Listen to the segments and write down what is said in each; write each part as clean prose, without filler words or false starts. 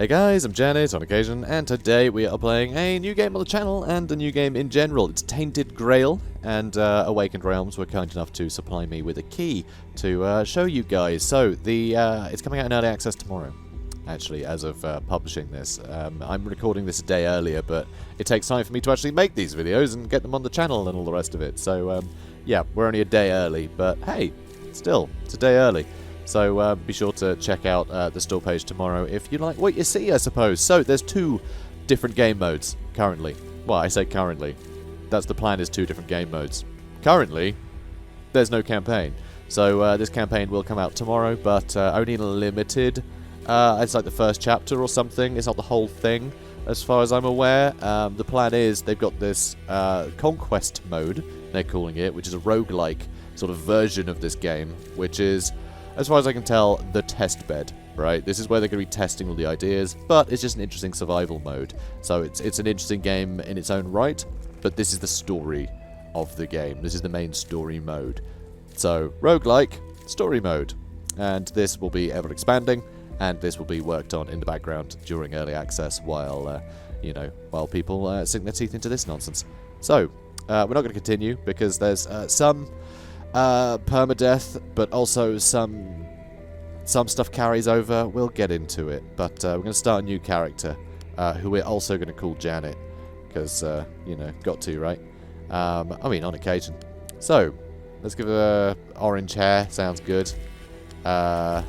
Hey guys, I'm Janet on occasion, and today we are playing a new game on the channel and a new game in general. It's Tainted Grail, and Awaken Realms were kind enough to supply me with a key to show you guys. So, it's coming out in early access tomorrow, actually, as of publishing this. I'm recording this a day earlier, but it takes time for me to actually make these videos and get them on the channel and all the rest of it. So, yeah, we're only a day early, but hey, still, it's a day early. So be sure to check out the store page tomorrow if you like what you see, I suppose. So there's two different game modes currently. Well, I say currently. That's the plan, is two different game modes. Currently, there's no campaign. So this campaign will come out tomorrow, but only in a limited. It's like the first chapter or something. It's not the whole thing, as far as I'm aware. The plan is they've got this Conquest mode, they're calling it, which is a roguelike sort of version of this game, which is, as far as I can tell, the test bed, right? This is where they're going to be testing all the ideas, but it's just an interesting survival mode. So it's an interesting game in its own right, but this is the story of the game. This is the main story mode. So, roguelike, story mode. And this will be ever expanding, and this will be worked on in the background during early access while, while people sink their teeth into this nonsense. So, we're not going to continue because there's some permadeath, but also some stuff carries over. We'll get into it, but we're going to start a new character, who we're also going to call Janet, because, got to, right? I mean, on occasion. So, let's give her orange hair, sounds good. I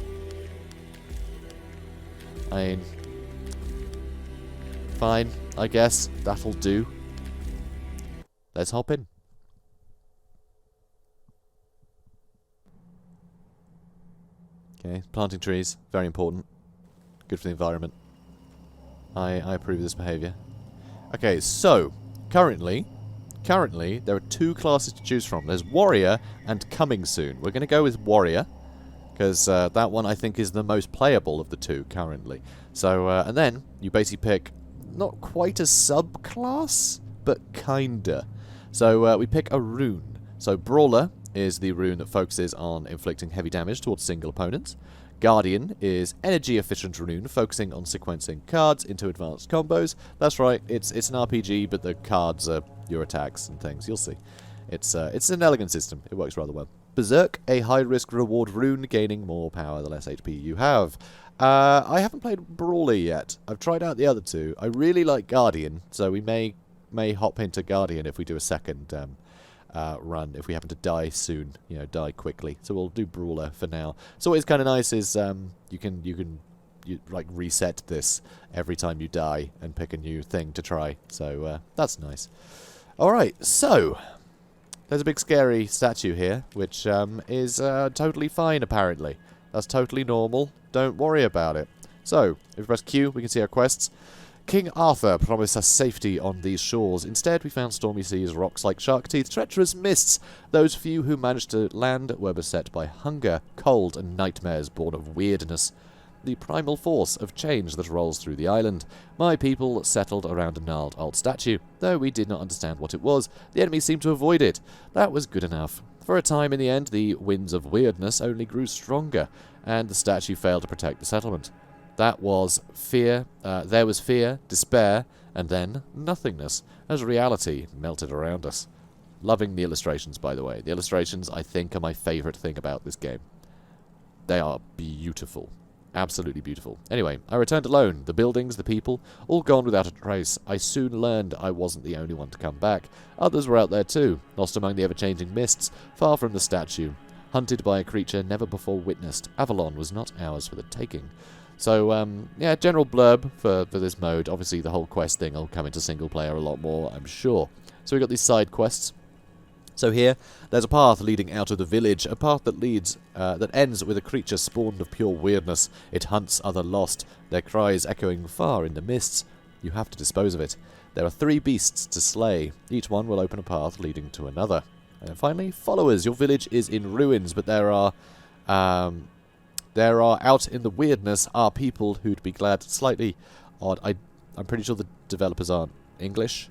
mean, fine, I guess, that'll do. Let's hop in. Okay, planting trees, very important. Good for the environment. I approve of this behaviour. Okay, so, currently, there are two classes to choose from. There's Warrior and Coming Soon. We're going to go with Warrior, because that one I think is the most playable of the two currently. So, and then, you basically pick, not quite a subclass, but kinda. So, we pick a rune. So, Brawler is the rune that focuses on inflicting heavy damage towards single opponents. Guardian is energy-efficient rune, focusing on sequencing cards into advanced combos. That's right, it's an RPG, but the cards are your attacks and things. You'll see. It's an elegant system. It works rather well. Berserk, a high-risk reward rune, gaining more power the less HP you have. I haven't played Brawler yet. I've tried out the other two. I really like Guardian, so we may hop into Guardian if we do a second run, if we happen to die soon, die quickly. So we'll do Brawler for now. So what is kind of nice is you can like reset this every time you die and pick a new thing to try. So that's nice. Alright, so there's a big scary statue here, which is totally fine apparently. That's totally normal. Don't worry about it. So, if we press Q, we can see our quests. King Arthur promised us safety on these shores. Instead, we found stormy seas, rocks like shark teeth, treacherous mists. Those few who managed to land were beset by hunger, cold, and nightmares born of weirdness. The primal force of change that rolls through the island. My people settled around a gnarled old statue. Though we did not understand what it was, the enemy seemed to avoid it. That was good enough. For a time in the end, the winds of weirdness only grew stronger, and the statue failed to protect the settlement. That was fear, there was fear, despair, and then nothingness, as reality melted around us. Loving the illustrations, by the way. The illustrations, I think, are my favourite thing about this game. They are beautiful. Absolutely beautiful. Anyway, I returned alone. The buildings, the people, all gone without a trace. I soon learned I wasn't the only one to come back. Others were out there too, lost among the ever-changing mists, far from the statue. Hunted by a creature never before witnessed. Avalon was not ours for the taking. So, yeah, general blurb for this mode. Obviously, the whole quest thing will come into single player a lot more, I'm sure. So we've got these side quests. So here, there's a path leading out of the village, a path that leads, that ends with a creature spawned of pure weirdness. It hunts other lost, their cries echoing far in the mists. You have to dispose of it. There are 3 beasts to slay. Each one will open a path leading to another. And finally, followers. Your village is in ruins, but there are out in the weirdness are people who'd be glad. Slightly odd. I'm pretty sure the developers aren't English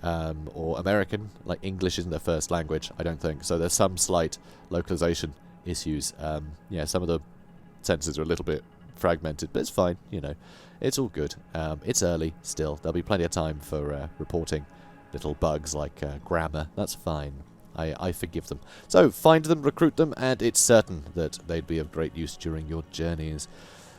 or American. Like, English isn't their first language, I don't think. So there's some slight localization issues. Yeah, some of the sentences are a little bit fragmented, but it's fine, you know. It's all good. It's early still. There'll be plenty of time for reporting little bugs like grammar. That's fine. I forgive them. So, find them, recruit them, and it's certain that they'd be of great use during your journeys.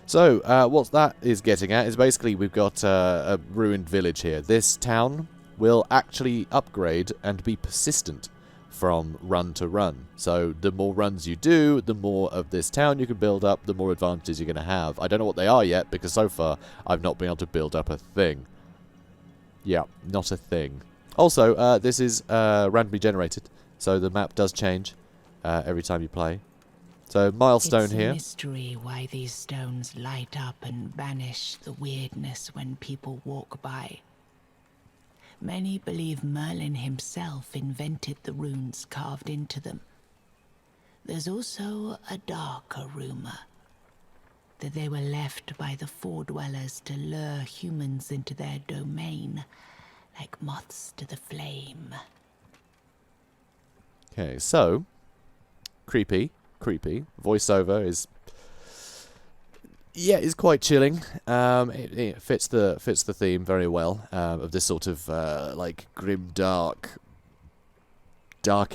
So, what that is getting at is basically we've got a ruined village here. This town will actually upgrade and be persistent from run to run. So the more runs you do, the more of this town you can build up, the more advantages you're going to have. I don't know what they are yet, because so far I've not been able to build up a thing. Yeah, not a thing. Also, this is randomly generated, so the map does change every time you play. So, milestone here. It's a mystery why these stones light up and banish the weirdness when people walk by. Many believe Merlin himself invented the runes carved into them. There's also a darker rumor that they were left by the Fore-dwellers to lure humans into their domain, like moths to the flame. Okay, so, creepy. Voiceover is... yeah, it's quite chilling. It fits the theme very well of this sort of like grim, dark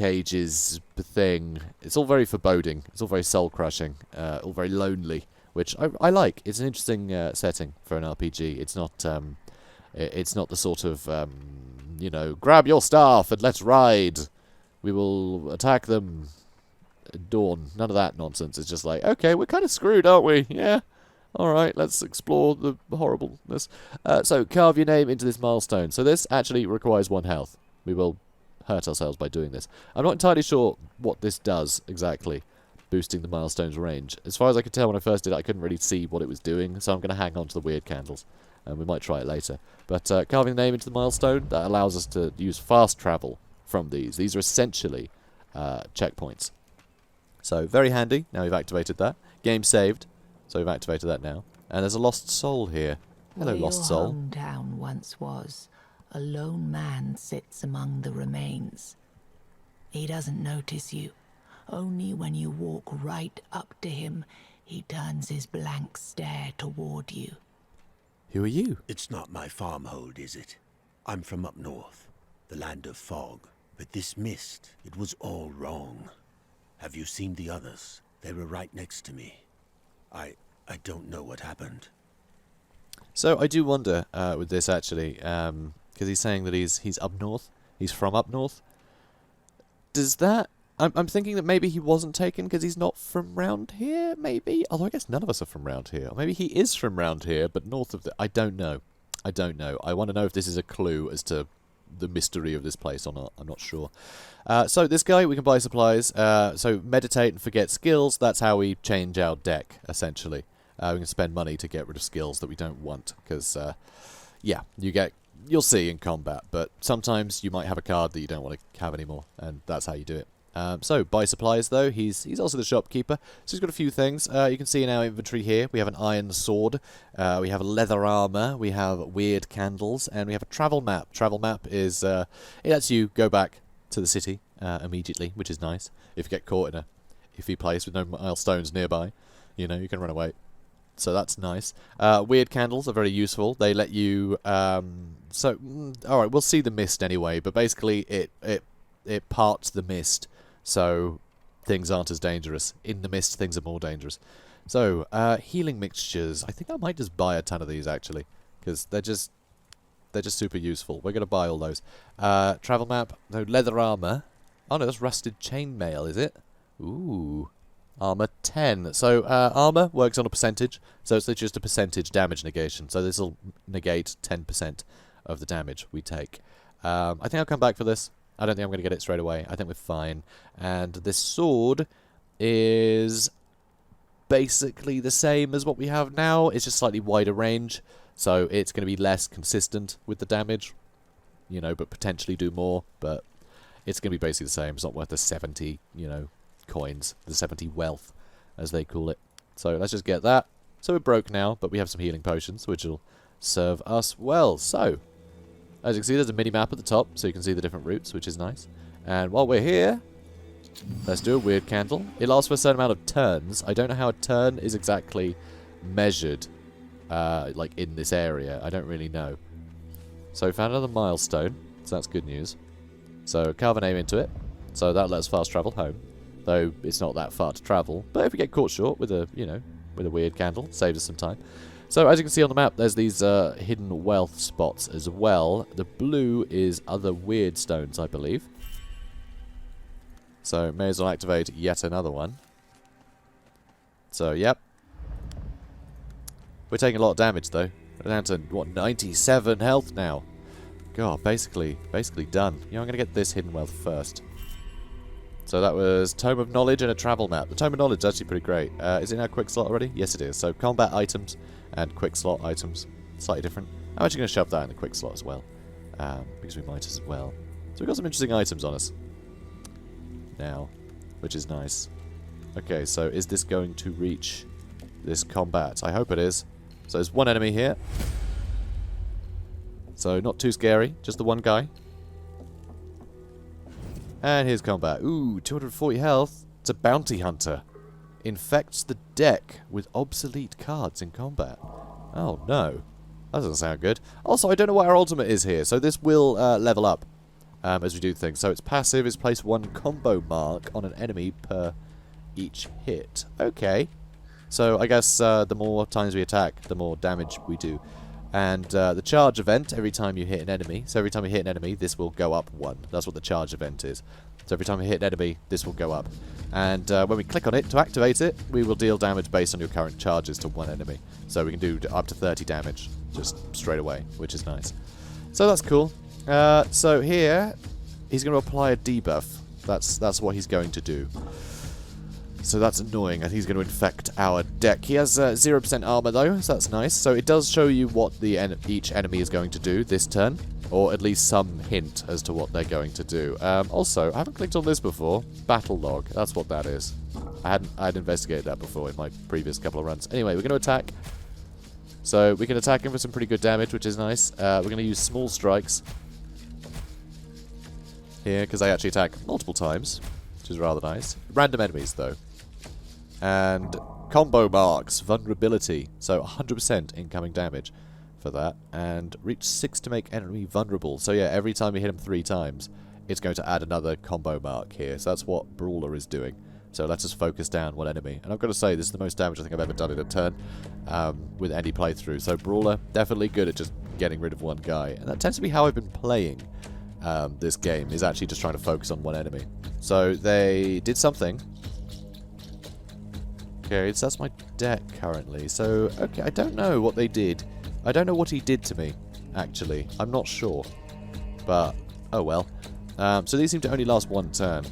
ages thing. It's all very foreboding. It's all very soul crushing. All very lonely, which I like. It's an interesting setting for an RPG. It's not the sort of you know, grab your staff and let's ride. We will attack them at dawn. None of that nonsense. It's just like, okay, we're kind of screwed, aren't we? Yeah. Alright, let's explore the horribleness. So, carve your name into this milestone. So this actually requires 1 health. We will hurt ourselves by doing this. I'm not entirely sure what this does exactly, boosting the milestone's range. As far as I could tell when I first did it, I couldn't really see what it was doing, so I'm going to hang on to the weird candles. And we might try it later. But carving the name into the milestone, that allows us to use fast travel from these. These are essentially checkpoints. So, very handy. Now we've activated that. Game saved. So we've activated that now. And there's a lost soul here. Hello, lost soul. Where your hometown once was, a lone man sits among the remains. He doesn't notice you. Only when you walk right up to him, he turns his blank stare toward you. Who are you? It's not my farmhold, is it? I'm from up north, the land of fog. But this mist, it was all wrong. Have you seen the others? They were right next to me. I don't know what happened. So I do wonder with this actually, because he's saying that he's up north. He's from up north. Does that? I'm thinking that maybe he wasn't taken because he's not from round here. Maybe, although I guess none of us are from round here. Or maybe he is from round here, but north of the. I don't know. I want to know if this is a clue as to the mystery of this place or not. I'm not sure. So this guy, we can buy supplies. So meditate and forget skills. That's how we change our deck, essentially. We can spend money to get rid of skills that we don't want. Because, yeah, you'll see in combat. But sometimes you might have a card that you don't want to have anymore. And that's how you do it. So, buy supplies, though. He's also the shopkeeper. So he's got a few things. You can see in our inventory here, we have an iron sword, we have a leather armor, we have weird candles, and we have a travel map. Travel map is, it lets you go back to the city immediately, which is nice. If you get caught in a iffy place with no milestones nearby, you know, you can run away. So that's nice. Weird candles are very useful. They let you, alright, we'll see the mist anyway, but basically it parts the mist. So, things aren't as dangerous. In the mist, things are more dangerous. So, healing mixtures. I think I might just buy a ton of these, actually. Because they're just super useful. We're going to buy all those. Travel map. No, leather armor. Oh, no, that's rusted chainmail, is it? Ooh. Armor 10. So, armor works on a percentage. So, it's just a percentage damage negation. So, this will negate 10% of the damage we take. I think I'll come back for this. I don't think I'm going to get it straight away. I think we're fine. And this sword is basically the same as what we have now. It's just slightly wider range. So it's going to be less consistent with the damage. You know, but potentially do more. But it's going to be basically the same. It's not worth the 70, you know, coins. The 70 wealth, as they call it. So let's just get that. So we're broke now, but we have some healing potions, which will serve us well. So, as you can see, there's a mini-map at the top, so you can see the different routes, which is nice. And while we're here, let's do a weird candle. It lasts for a certain amount of turns. I don't know how a turn is exactly measured, like, in this area. I don't really know. So we found another milestone, so that's good news. So carve a name into it, so that lets us fast travel home. Though it's not that far to travel, but if we get caught short with a, you know, with a weird candle, saves us some time. So as you can see on the map, there's these hidden wealth spots as well. The blue is other weird stones, I believe. So may as well activate yet another one. So yep. We're taking a lot of damage though. We're down to, what, 97 health now. God, basically done. You know, I'm going to get this hidden wealth first. So that was Tome of Knowledge and a travel map. The Tome of Knowledge is actually pretty great. Is it in our quick slot already? Yes, it is. So combat items and quick slot items, slightly different. I'm actually going to shove that in the quick slot as well, because we might as well. So we've got some interesting items on us now, which is nice. Okay, so is this going to reach this combat? I hope it is. So there's one enemy here. So not too scary, just the one guy. And here's combat. Ooh, 240 health. It's a bounty hunter. Infects the deck with obsolete cards in combat. Oh no. That doesn't sound good. Also, I don't know what our ultimate is here. So this will level up as we do things. So its passive is place 1 combo mark on an enemy per each hit. Okay. So I guess the more times we attack, the more damage we do. And the charge event, every time you hit an enemy. So every time you hit an enemy, this will go up 1. That's what the charge event is. So every time you hit an enemy, this will go up. And when we click on it to activate it, we will deal damage based on your current charges to one enemy. So we can do up to 30 damage just straight away, which is nice. So that's cool. So here, he's going to apply a debuff. That's what he's going to do. So that's annoying. I think he's going to infect our deck. He has 0% armor though, so that's nice. So it does show you what each enemy is going to do this turn, or at least some hint as to what they're going to do. Also, I haven't clicked on this before. Battle log. That's what that is. I'd investigated that before in my previous couple of runs. Anyway, we're going to attack. So we can attack him for some pretty good damage, which is nice. We're going to use small strikes here because they actually attack multiple times, which is rather nice. Random enemies though. And combo marks, vulnerability, so 100% incoming damage for that, and reach 6 to make enemy vulnerable. So yeah, every time you hit him 3 times, it's going to add another combo mark here. So that's what Brawler is doing. So let's just focus down one enemy. And I've got to say, this is the most damage I think I've ever done in a turn with any playthrough. So Brawler, definitely good at just getting rid of one guy. And that tends to be how I've been playing this game, is actually just trying to focus on one enemy. So they did something. Okay, so that's my deck currently. So, okay, I don't know what they did. I don't know what he did to me, actually. I'm not sure. But, oh well. So these seem to only last 1 turn,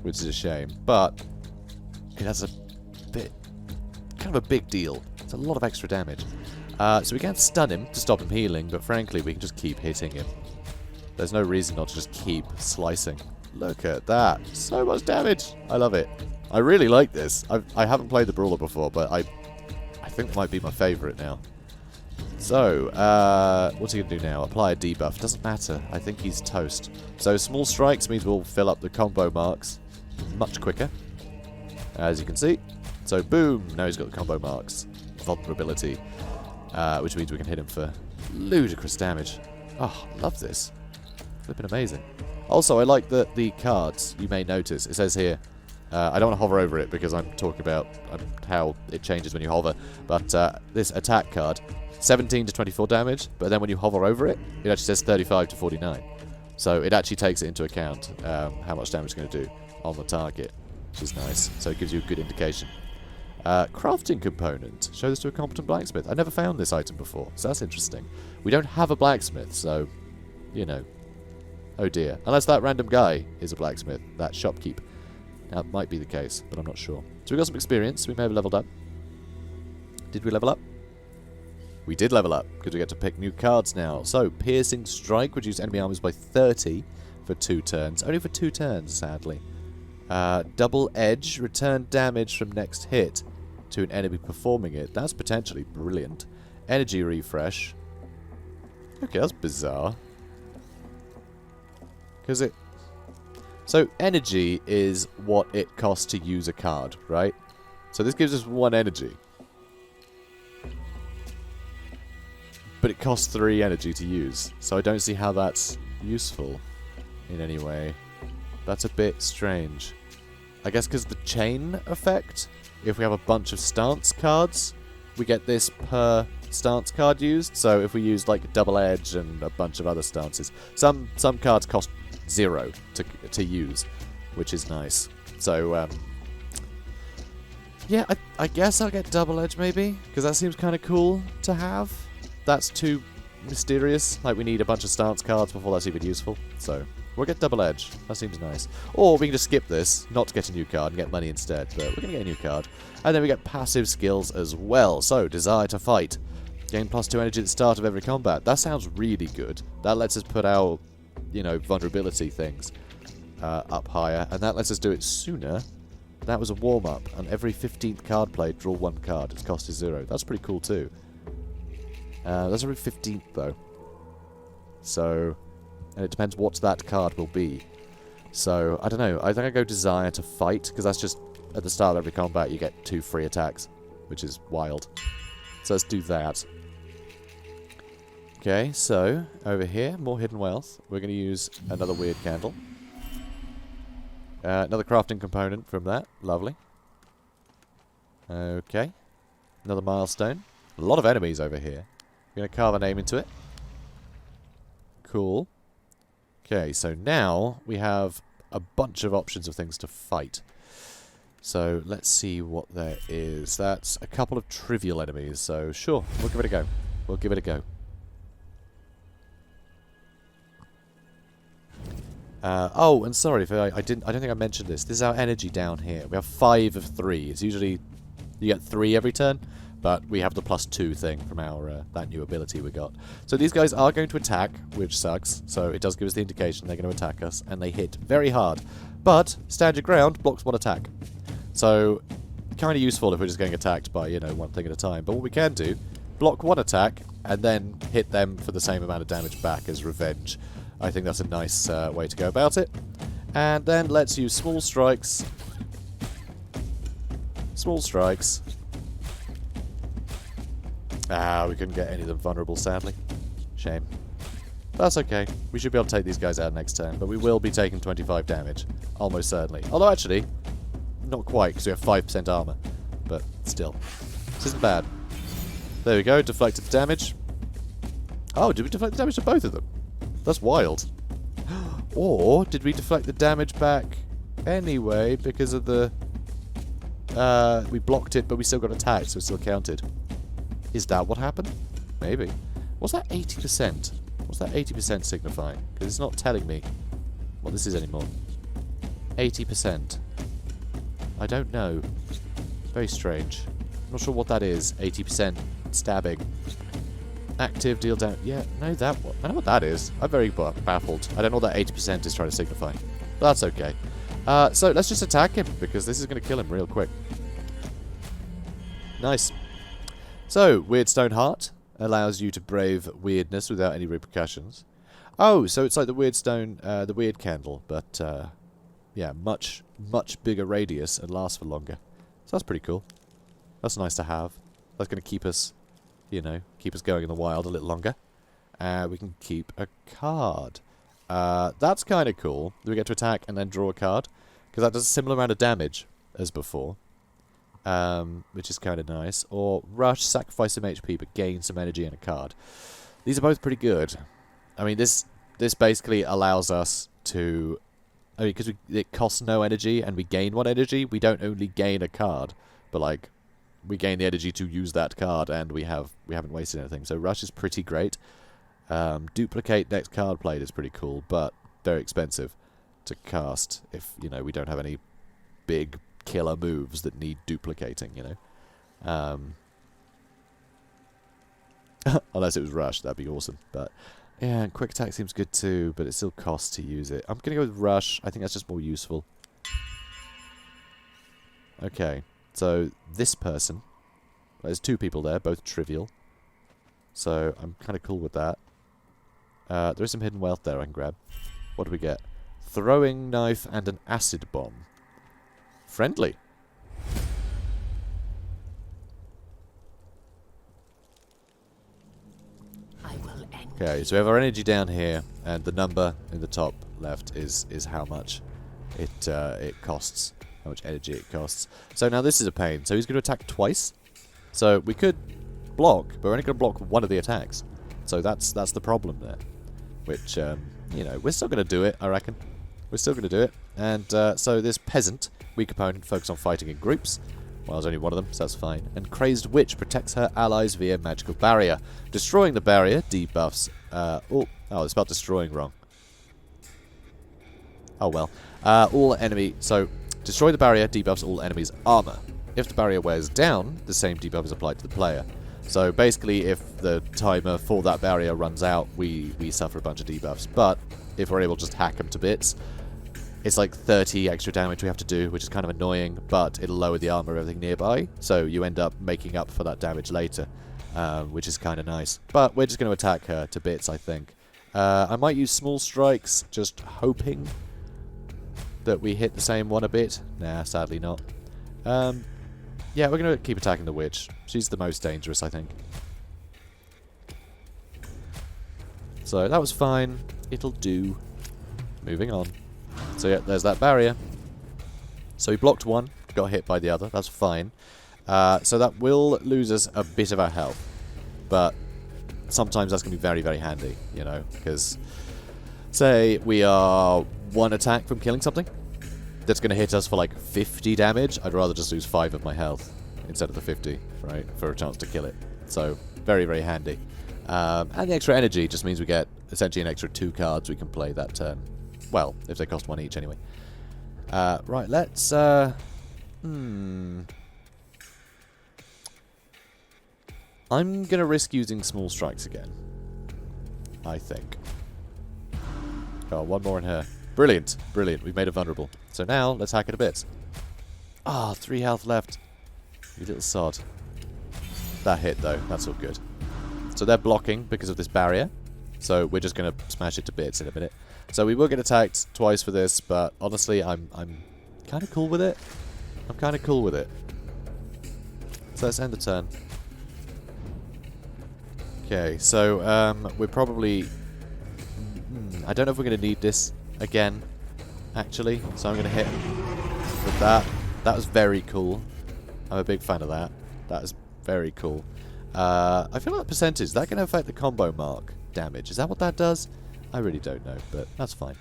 which is a shame. But it has a bit, kind of a big deal. It's a lot of extra damage. So we can't stun him to stop him healing, but frankly, we can just keep hitting him. There's no reason not to just keep slicing. Look at that. So much damage. I love it. I really like this. I haven't played the Brawler before, but I think it might be my favourite now. So, what's he going to do now? Apply a debuff. Doesn't matter. I think he's toast. So small strikes means we'll fill up the combo marks much quicker, as you can see. So boom, now he's got the combo marks. Vulnerability, which means we can hit him for ludicrous damage. Oh, love this. Flipping amazing. Also, I like that the cards, you may notice, it says here, I don't want to hover over it because I'm talking about how it changes when you hover, but this attack card, 17 to 24 damage, but then when you hover over it, it actually says 35 to 49. So it actually takes it into account how much damage it's going to do on the target, which is nice. So it gives you a good indication. Crafting component. Show this to a competent blacksmith. I never found this item before, so that's interesting. We don't have a blacksmith, so, you know. Oh dear. Unless that random guy is a blacksmith, that shopkeep. That might be the case, but I'm not sure. So we got some experience. We may have leveled up. Did we level up? We did level up, because we get to pick new cards now. So, Piercing Strike, reduce enemy armors by 30 for 2 turns. Only for 2 turns, sadly. Double Edge, return damage from next hit to an enemy performing it. That's potentially brilliant. Energy Refresh. Okay, that's bizarre. Because it... So, energy is what it costs to use a card, right? So this gives us 1 energy. but it costs 3 energy to use. So I don't see how that's useful in any way. That's a bit strange. I guess because the chain effect, if we have a bunch of stance cards, we get this per stance card used. So if we use like Double Edge and a bunch of other stances, some cards cost 0 to use, which is nice. So yeah, I guess I'll get Double Edge maybe, because that seems kind of cool to have. That's too mysterious. Like, we need a bunch of stance cards before that's even useful. So we'll get Double Edge. That seems nice. Or we can just skip this, not get a new card, and get money instead. But we're going to get a new card. And then we get passive skills as well. So, Desire to Fight. Gain +2 energy at the start of every combat. That sounds really good. That lets us put our, you know, vulnerability things up higher. And that lets us do it sooner. That was a warm-up. On every 15th card played, draw 1 card. Its cost is 0. That's pretty cool too. That's every 15th though. So, and it depends what that card will be. So, I don't know. I think I go Desire to Fight, because that's just, at the start of every combat, you get 2 free attacks, which is wild. So let's do that. Okay, so, over here, more hidden wealth. We're going to use another Wyrd candle. Another crafting component from that. Lovely. Okay. Another milestone. A lot of enemies over here. We're going to carve a name into it. Cool. Okay, so now we have a bunch of options of things to fight. So let's see what there is. That's a couple of trivial enemies, so sure, we'll give it a go. We'll give it a go. Oh, and sorry if I don't think I mentioned this. This is our energy down here. We have 5 of 3. It's usually you get 3 every turn, but we have the +2 thing from our that new ability we got. So these guys are going to attack, which sucks. So it does give us the indication they're going to attack us, and they hit very hard. But stand your ground blocks 1 attack. So kind of useful if we're just getting attacked by, you know, 1 thing at a time. But what we can do, block 1 attack and then hit them for the same amount of damage back as revenge. I think that's a nice way to go about it. And then let's use small strikes. Small strikes. Ah, we couldn't get any of them vulnerable, sadly. Shame. That's okay. We should be able to take these guys out next turn, but we will be taking 25 damage. Almost certainly. Although, actually, not quite, because we have 5% armor. But still. This isn't bad. There we go. Deflected the damage. Oh, did we deflect the damage to both of them? That's wild. Or did we deflect the damage back anyway because of the... we blocked it, but we still got attacked, so it still counted. Is that what happened? Maybe. What's that 80%? What's that 80% signifying? Because it's not telling me what this is anymore. 80%. I don't know. Very strange. I'm not sure what that is. 80% stabbing. Active, deal down. Yeah, no, that one. I know what that is. I'm very baffled. I don't know what that 80% is trying to signify. But that's okay. So let's just attack him, because this is going to kill him real quick. Nice. So, Wyrdstone Heart allows you to brave weirdness without any repercussions. Oh, so it's like the Wyrdstone, the Wyrd candle, but yeah, much bigger radius and lasts for longer. So that's pretty cool. That's nice to have. That's going to keep us, you know, keep us going in the wild a little longer. We can keep a card. That's kind of cool. We get to attack and then draw a card, because that does a similar amount of damage as before, which is kind of nice. Or rush, sacrifice some HP, but gain some energy and a card. These are both pretty good. I mean, this basically allows us to... I mean, because it costs no energy and we gain 1 energy, we don't only gain a card, but like we gain the energy to use that card, and we haven't wasted anything. So rush is pretty great. Duplicate next card played is pretty cool, but very expensive to cast if, you know, we don't have any big killer moves that need duplicating, you know. Unless it was rush, that'd be awesome. But yeah, quick attack seems good too, but it still costs to use it. I'm gonna go with rush. I think that's just more useful. Okay, so this person, there's 2 people there, both trivial. So I'm kind of cool with that. There is some hidden wealth there I can grab. What do we get? Throwing knife and an acid bomb. Friendly. end. Okay, so we have our energy down here, and the number in the top left is how much it costs, how much energy it costs. So now this is a pain. So he's going to attack twice. So we could block, but we're only going to block one of the attacks. So that's the problem there. Which, you know, we're still going to do it, I reckon. We're still going to do it. And so this peasant, weak opponent, focus on fighting in groups. Well, there's only one of them, so that's fine. And Crazed Witch protects her allies via magical barrier. Destroying the barrier debuffs... oh, it's about destroying wrong. Oh, well. All enemy... So, destroy the barrier debuffs all enemies' armor. If the barrier wears down, the same debuff is applied to the player. So, basically, if the timer for that barrier runs out, we suffer a bunch of debuffs. But, if we're able to just hack them to bits... It's like 30 extra damage we have to do, which is kind of annoying, but it'll lower the armor of everything nearby, so you end up making up for that damage later, which is kind of nice. But we're just going to attack her to bits, I think. I might use small strikes, just hoping that we hit the same one a bit. Nah, sadly not. Yeah, we're going to keep attacking the witch. She's the most dangerous, I think. So that was fine. It'll do. Moving on. So yeah, there's that barrier. So he blocked one, got hit by the other. That's fine. So that will lose us a bit of our health. But sometimes that's going to be very, very handy, you know. Because, say, we are one attack from killing something that's going to hit us for like 50 damage. I'd rather just lose 5 of my health instead of the 50, right, for a chance to kill it. So, very, very handy. And the extra energy just means we get essentially an extra 2 cards we can play that turn. Well, if they cost 1 each, anyway. Right, let's... I'm going to risk using small strikes again. I think. Oh, one more in her. Brilliant, brilliant. We've made her vulnerable. So now, let's hack it to bits. Ah, 3 health left. You little sod. That hit, though. That's all good. So they're blocking because of this barrier. So we're just going to smash it to bits in a minute. So we will get attacked twice for this, but honestly, I'm kind of cool with it. I'm kind of cool with it. So let's end the turn. Okay, so we're probably... I don't know if we're going to need this again, actually. So I'm going to hit with that. That was very cool. I'm a big fan of that. That is very cool. I feel like percentage, that can affect the combo mark damage. Is that what that does? I really don't know, but that's fine.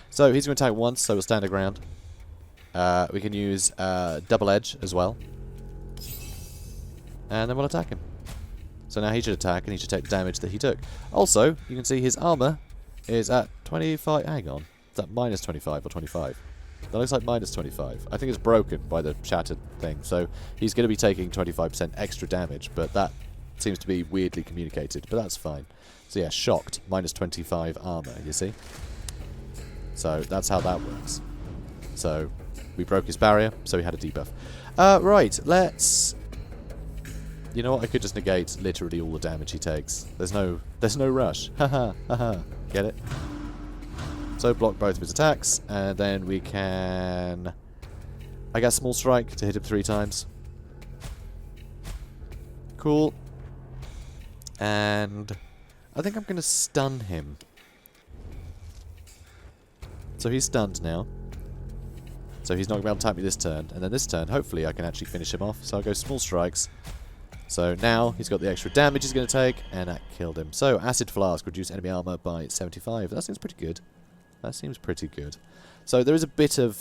So he's going to attack once, so we'll stand our ground. We can use double edge as well. And then we'll attack him. So now he should attack, and he should take the damage that he took. Also, you can see his armor is at 25... Hang on. Is that minus 25 or 25? That looks like minus 25. I think it's broken by the shattered thing. So he's going to be taking 25% extra damage, but that seems to be weirdly communicated, but that's fine. So yeah, shocked. Minus 25 armor, you see? So that's how that works. So we broke his barrier, so he had a debuff. Right, let's... You know what? I could just negate literally all the damage he takes. There's no rush. Haha, haha. Get it? So block both of his attacks, and then we can... I guess small strike to hit him 3 times. Cool. And... I think I'm going to stun him. So he's stunned now. So he's not going to be able to tap me this turn. And then this turn, hopefully, I can actually finish him off. So I'll go small strikes. So now he's got the extra damage he's going to take. And that killed him. So Acid Flask, reduce enemy armor by 75. That seems pretty good. That seems pretty good. So there is a bit of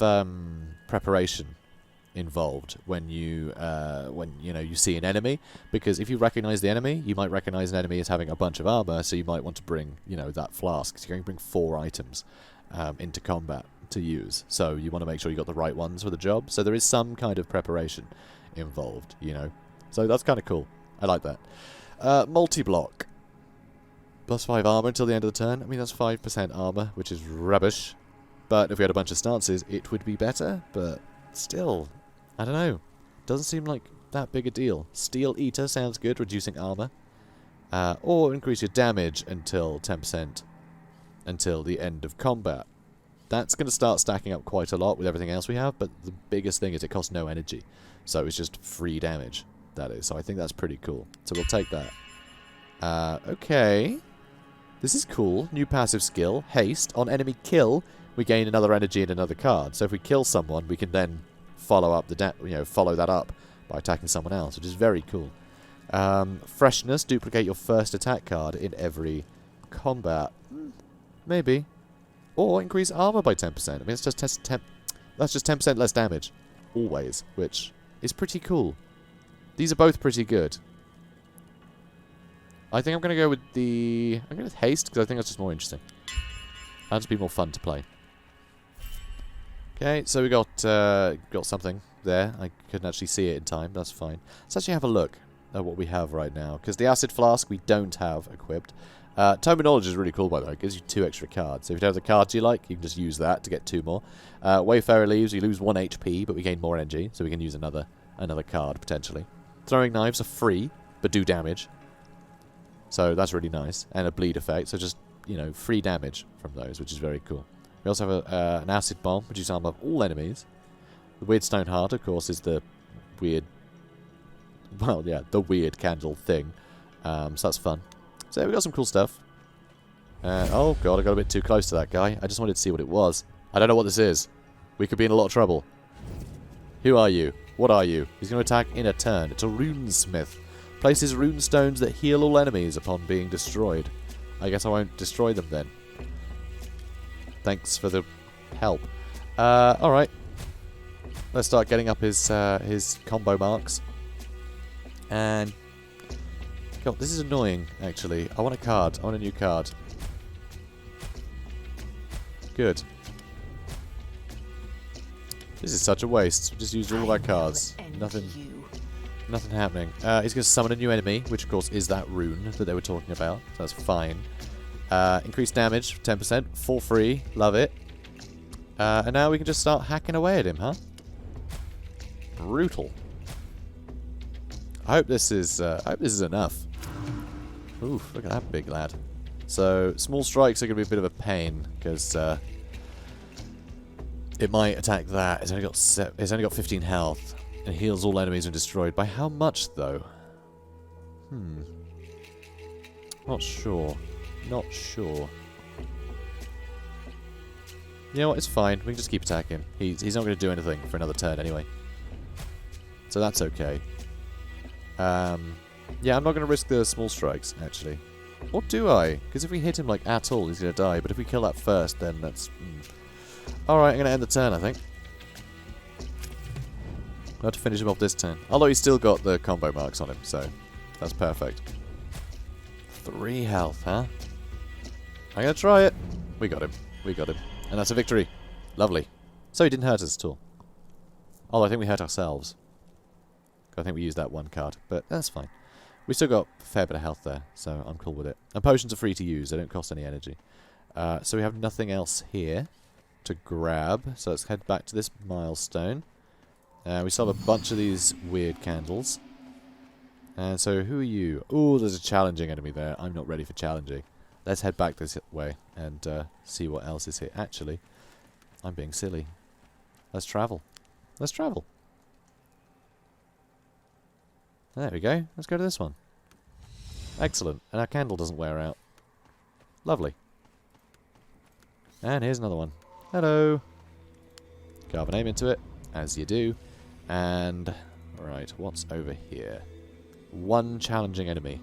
preparation involved when you you see an enemy, because if you recognize the enemy, you might recognize an enemy as having a bunch of armor, so you might want to bring that flask. So you're going to bring 4 items into combat to use, so you want to make sure you got the right ones for the job. So there is some kind of preparation involved, so that's kind of cool. I like that. Multi-block, plus 5 armor until the end of the turn. I mean, that's 5% armor, which is rubbish, but if we had a bunch of stances it would be better, but still, I don't know. Doesn't seem like that big a deal. Steel Eater sounds good, reducing armor. Or increase your damage until 10% until the end of combat. That's going to start stacking up quite a lot with everything else we have, but the biggest thing is it costs no energy. So it's just free damage, that is. So I think that's pretty cool. So we'll take that. Okay. This is cool. New passive skill. Haste. On enemy kill, we gain another energy and another card. So if we kill someone, we can then follow up follow that up by attacking someone else, which is very cool. Freshness. Duplicate your first attack card in every combat. Maybe. Or increase armor by 10%. I mean, it's just that's just 10% less damage. Always. Which is pretty cool. These are both pretty good. I think I'm going to go with the... I'm going to haste, because I think that's just more interesting. That'll just be more fun to play. Okay, so we got something there. I couldn't actually see it in time. That's fine. Let's actually have a look at what we have right now. Because the Acid Flask we don't have equipped. Tome of Knowledge is really cool, by the way. It gives you 2 extra cards. So if you don't have the cards you like, you can just use that to get 2 more. Wayfarer Leaves, we lose 1 HP, but we gain more energy. So we can use another card, potentially. Throwing Knives are free, but do damage. So that's really nice. And a bleed effect. So just, free damage from those, which is very cool. We also have an Acid Bomb, reduce armor of all enemies. The Weird Stone Heart, of course, is the weird... Well, yeah, the weird candle thing. So that's fun. So we got some cool stuff. Oh god, I got a bit too close to that guy. I just wanted to see what it was. I don't know what this is. We could be in a lot of trouble. Who are you? What are you? He's going to attack in a turn. It's a runesmith. Places rune stones that heal all enemies upon being destroyed. I guess I won't destroy them then. Thanks for the help. Alright. Let's start getting up his combo marks. And... God, this is annoying, actually. I want a card. I want a new card. Good. This is such a waste. We just used all of our cards. Nothing happening. He's going to summon a new enemy, which of course is that rune that they were talking about. So that's fine. Increased damage, 10%. For free. Love it. And now we can just start hacking away at him, huh? Brutal. I hope this is enough. Oof, look at that big lad. So, small strikes are going to be a bit of a pain, because it might attack that. It's only got 15 health. And heals all enemies when destroyed. By how much, though? Not sure. Not sure. You know what? It's fine. We can just keep attacking. He's not going to do anything for another turn anyway. So that's okay. Yeah, I'm not going to risk the small strikes, actually. Or do I? Because if we hit him, like, at all, he's going to die. But if we kill that first, then that's... Alright, I'm going to end the turn, I think. I'll have to finish him off this turn. Although he's still got the combo marks on him, so that's perfect. 3 health, huh? I'm going to try it. We got him. We got him. And that's a victory. Lovely. So he didn't hurt us at all. Although I think we hurt ourselves. I think we used that 1 card, but that's fine. We still got a fair bit of health there, so I'm cool with it. And potions are free to use. They don't cost any energy. So we have nothing else here to grab. So let's head back to this milestone. We still have a bunch of these weird candles. And so who are you? Oh, there's a challenging enemy there. I'm not ready for challenging. Let's head back this way and see what else is here. Actually, I'm being silly. Let's travel. Let's travel. There we go. Let's go to this one. Excellent. And our candle doesn't wear out. Lovely. And here's another one. Hello. Carve a name into it, as you do. And, right, what's over here? 1 challenging enemy.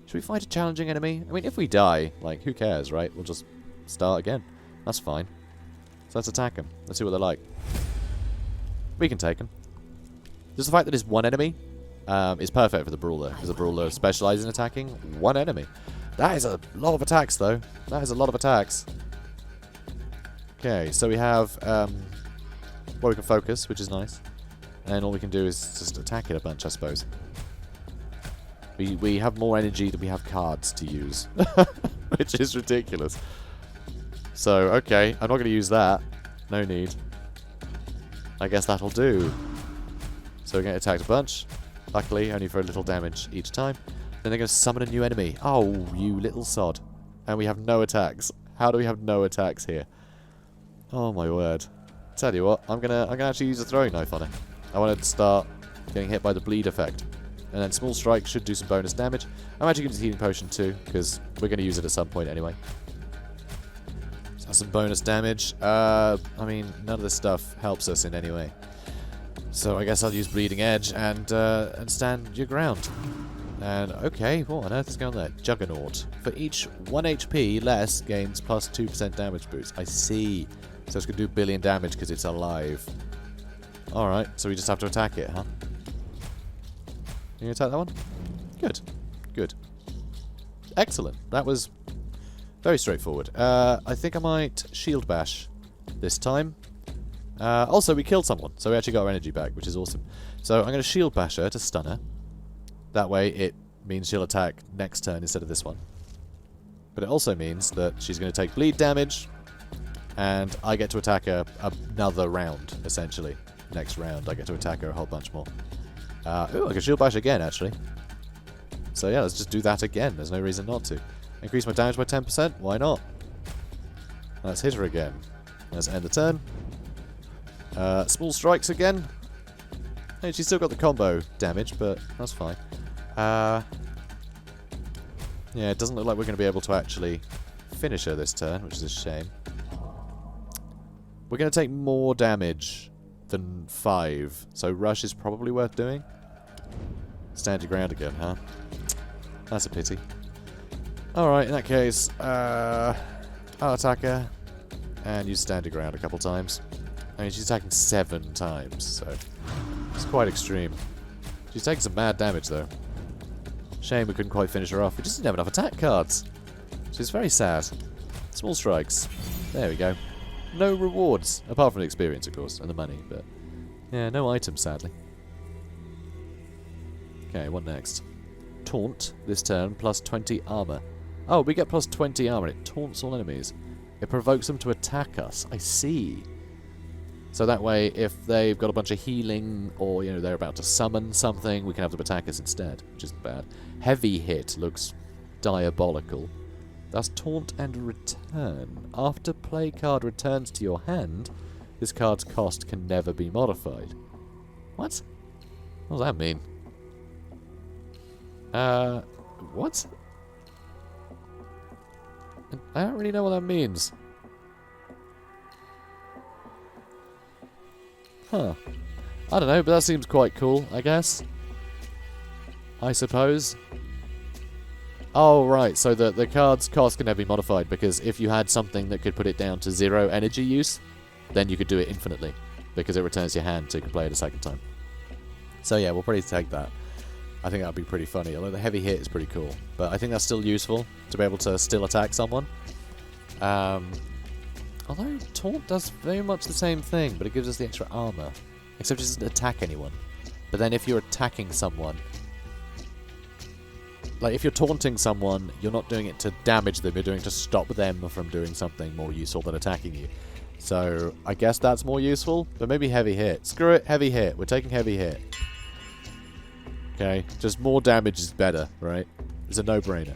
Should we fight a challenging enemy? I mean, if we die, like, who cares, right? We'll just start again. That's fine. So let's attack them. Let's see what they're like. We can take them. Just the fact that it's 1 enemy is perfect for the Brawler, because the Brawler specializes in attacking 1 enemy. That is a lot of attacks, though. That is a lot of attacks. Okay, so we have... well, we can focus, which is nice. And all we can do is just attack it a bunch, I suppose. We have more energy than we have cards to use. Which is ridiculous. So, okay, I'm not going to use that. No need. I guess that'll do. So we're going to attack a bunch. Luckily, only for a little damage each time. Then they're going to summon a new enemy. Oh, you little sod. And we have no attacks. How do we have no attacks here? Oh my word. Tell you what, I'm gonna actually use a throwing knife on it. I want to start getting hit by the bleed effect. And then Small Strike should do some bonus damage. I'm actually going to use Healing Potion too, because we're going to use it at some point anyway. So that's some bonus damage. I mean, none of this stuff helps us in any way. So I guess I'll use Bleeding Edge and stand your ground. And okay, what on earth is going on there? Juggernaut. For each 1 HP less, gains plus 2% damage boost. I see. So it's going to do a billion damage because it's alive. Alright, so we just have to attack it, huh? You going to attack that one? Good. Good. Excellent. That was very straightforward. I think I might Shield Bash this time. Also, we killed someone, so we actually got our energy back, which is awesome. So I'm going to Shield Bash her to stun her. That way, it means she'll attack next turn instead of this one. But it also means that she's going to take bleed damage, and I get to attack her another round, essentially. Next round, I get to attack her a whole bunch more. Ooh, I can Shield Bash again, actually. So yeah, let's just do that again. There's no reason not to. Increase my damage by 10%? Why not? Let's hit her again. Let's end the turn. Small strikes again. Hey, she's still got the combo damage, but that's fine. Yeah, it doesn't look like we're going to be able to actually finish her this turn, which is a shame. We're going to take more damage than 5, so Rush is probably worth doing. Stand your ground again, huh? That's a pity. Alright, in that case, I'll attack her and use Stand your ground a couple times. I mean, she's attacking 7 times, so it's quite extreme. She's taking some mad damage, though. Shame we couldn't quite finish her off. We just didn't have enough attack cards. She's very sad. Small strikes. There we go. No rewards, apart from the experience, of course, and the money, but yeah, no items, sadly. Okay, what next? Taunt, this turn, plus 20 armor. Oh, we get plus 20 armor. It taunts all enemies. It provokes them to attack us. I see. So that way, if they've got a bunch of healing, or, you know, they're about to summon something, we can have them attack us instead, which isn't bad. Heavy hit looks diabolical. Thus, taunt and return. After play card returns to your hand, this card's cost can never be modified. What? What does that mean? What? I don't really know what that means. Huh. I don't know, but that seems quite cool, I guess. I suppose. Oh, right, so the card's cost can never be modified, because if you had something that could put it down to 0 energy use, then you could do it infinitely, because it returns your hand so you can play it a second time. So yeah, we'll probably take that. I think that would be pretty funny, although the heavy hit is pretty cool. But I think that's still useful, to be able to still attack someone. Although Taunt does very much the same thing, but it gives us the extra armor. Except it doesn't attack anyone. But then if you're attacking someone... Like, if you're taunting someone, you're not doing it to damage them, you're doing it to stop them from doing something more useful than attacking you. So, I guess that's more useful, but maybe heavy hit. Screw it, heavy hit. We're taking heavy hit. Okay, just more damage is better, right? It's a no-brainer.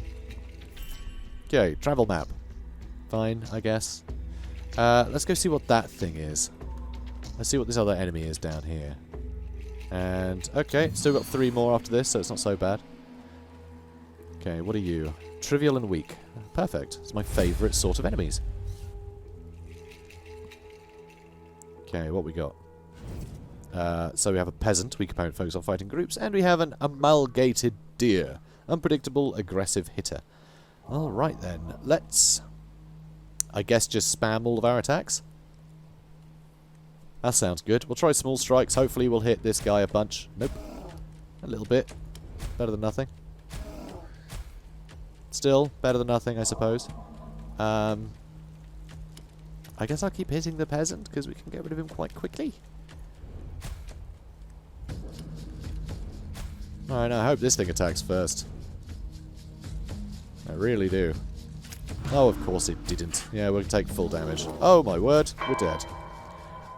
Okay, travel map. Fine, I guess. Let's go see what that thing is. Let's see what this other enemy is down here. And, okay, still got 3 more after this, so it's not so bad. Okay, what are you? Trivial and weak. Perfect. It's my favourite sort of enemies. Okay, what we got? So we have a peasant, weak opponent focused on fighting groups, and we have an amalgated deer. Unpredictable, aggressive hitter. Alright then, let's... I guess just spam all of our attacks. That sounds good. We'll try small strikes. Hopefully we'll hit this guy a bunch. Nope. A little bit. Better than nothing. Still, better than nothing, I suppose. I guess I'll keep hitting the peasant, because we can get rid of him quite quickly. Alright, I hope this thing attacks first. I really do. Oh, of course it didn't. Yeah, we'll take full damage. Oh my word, we're dead.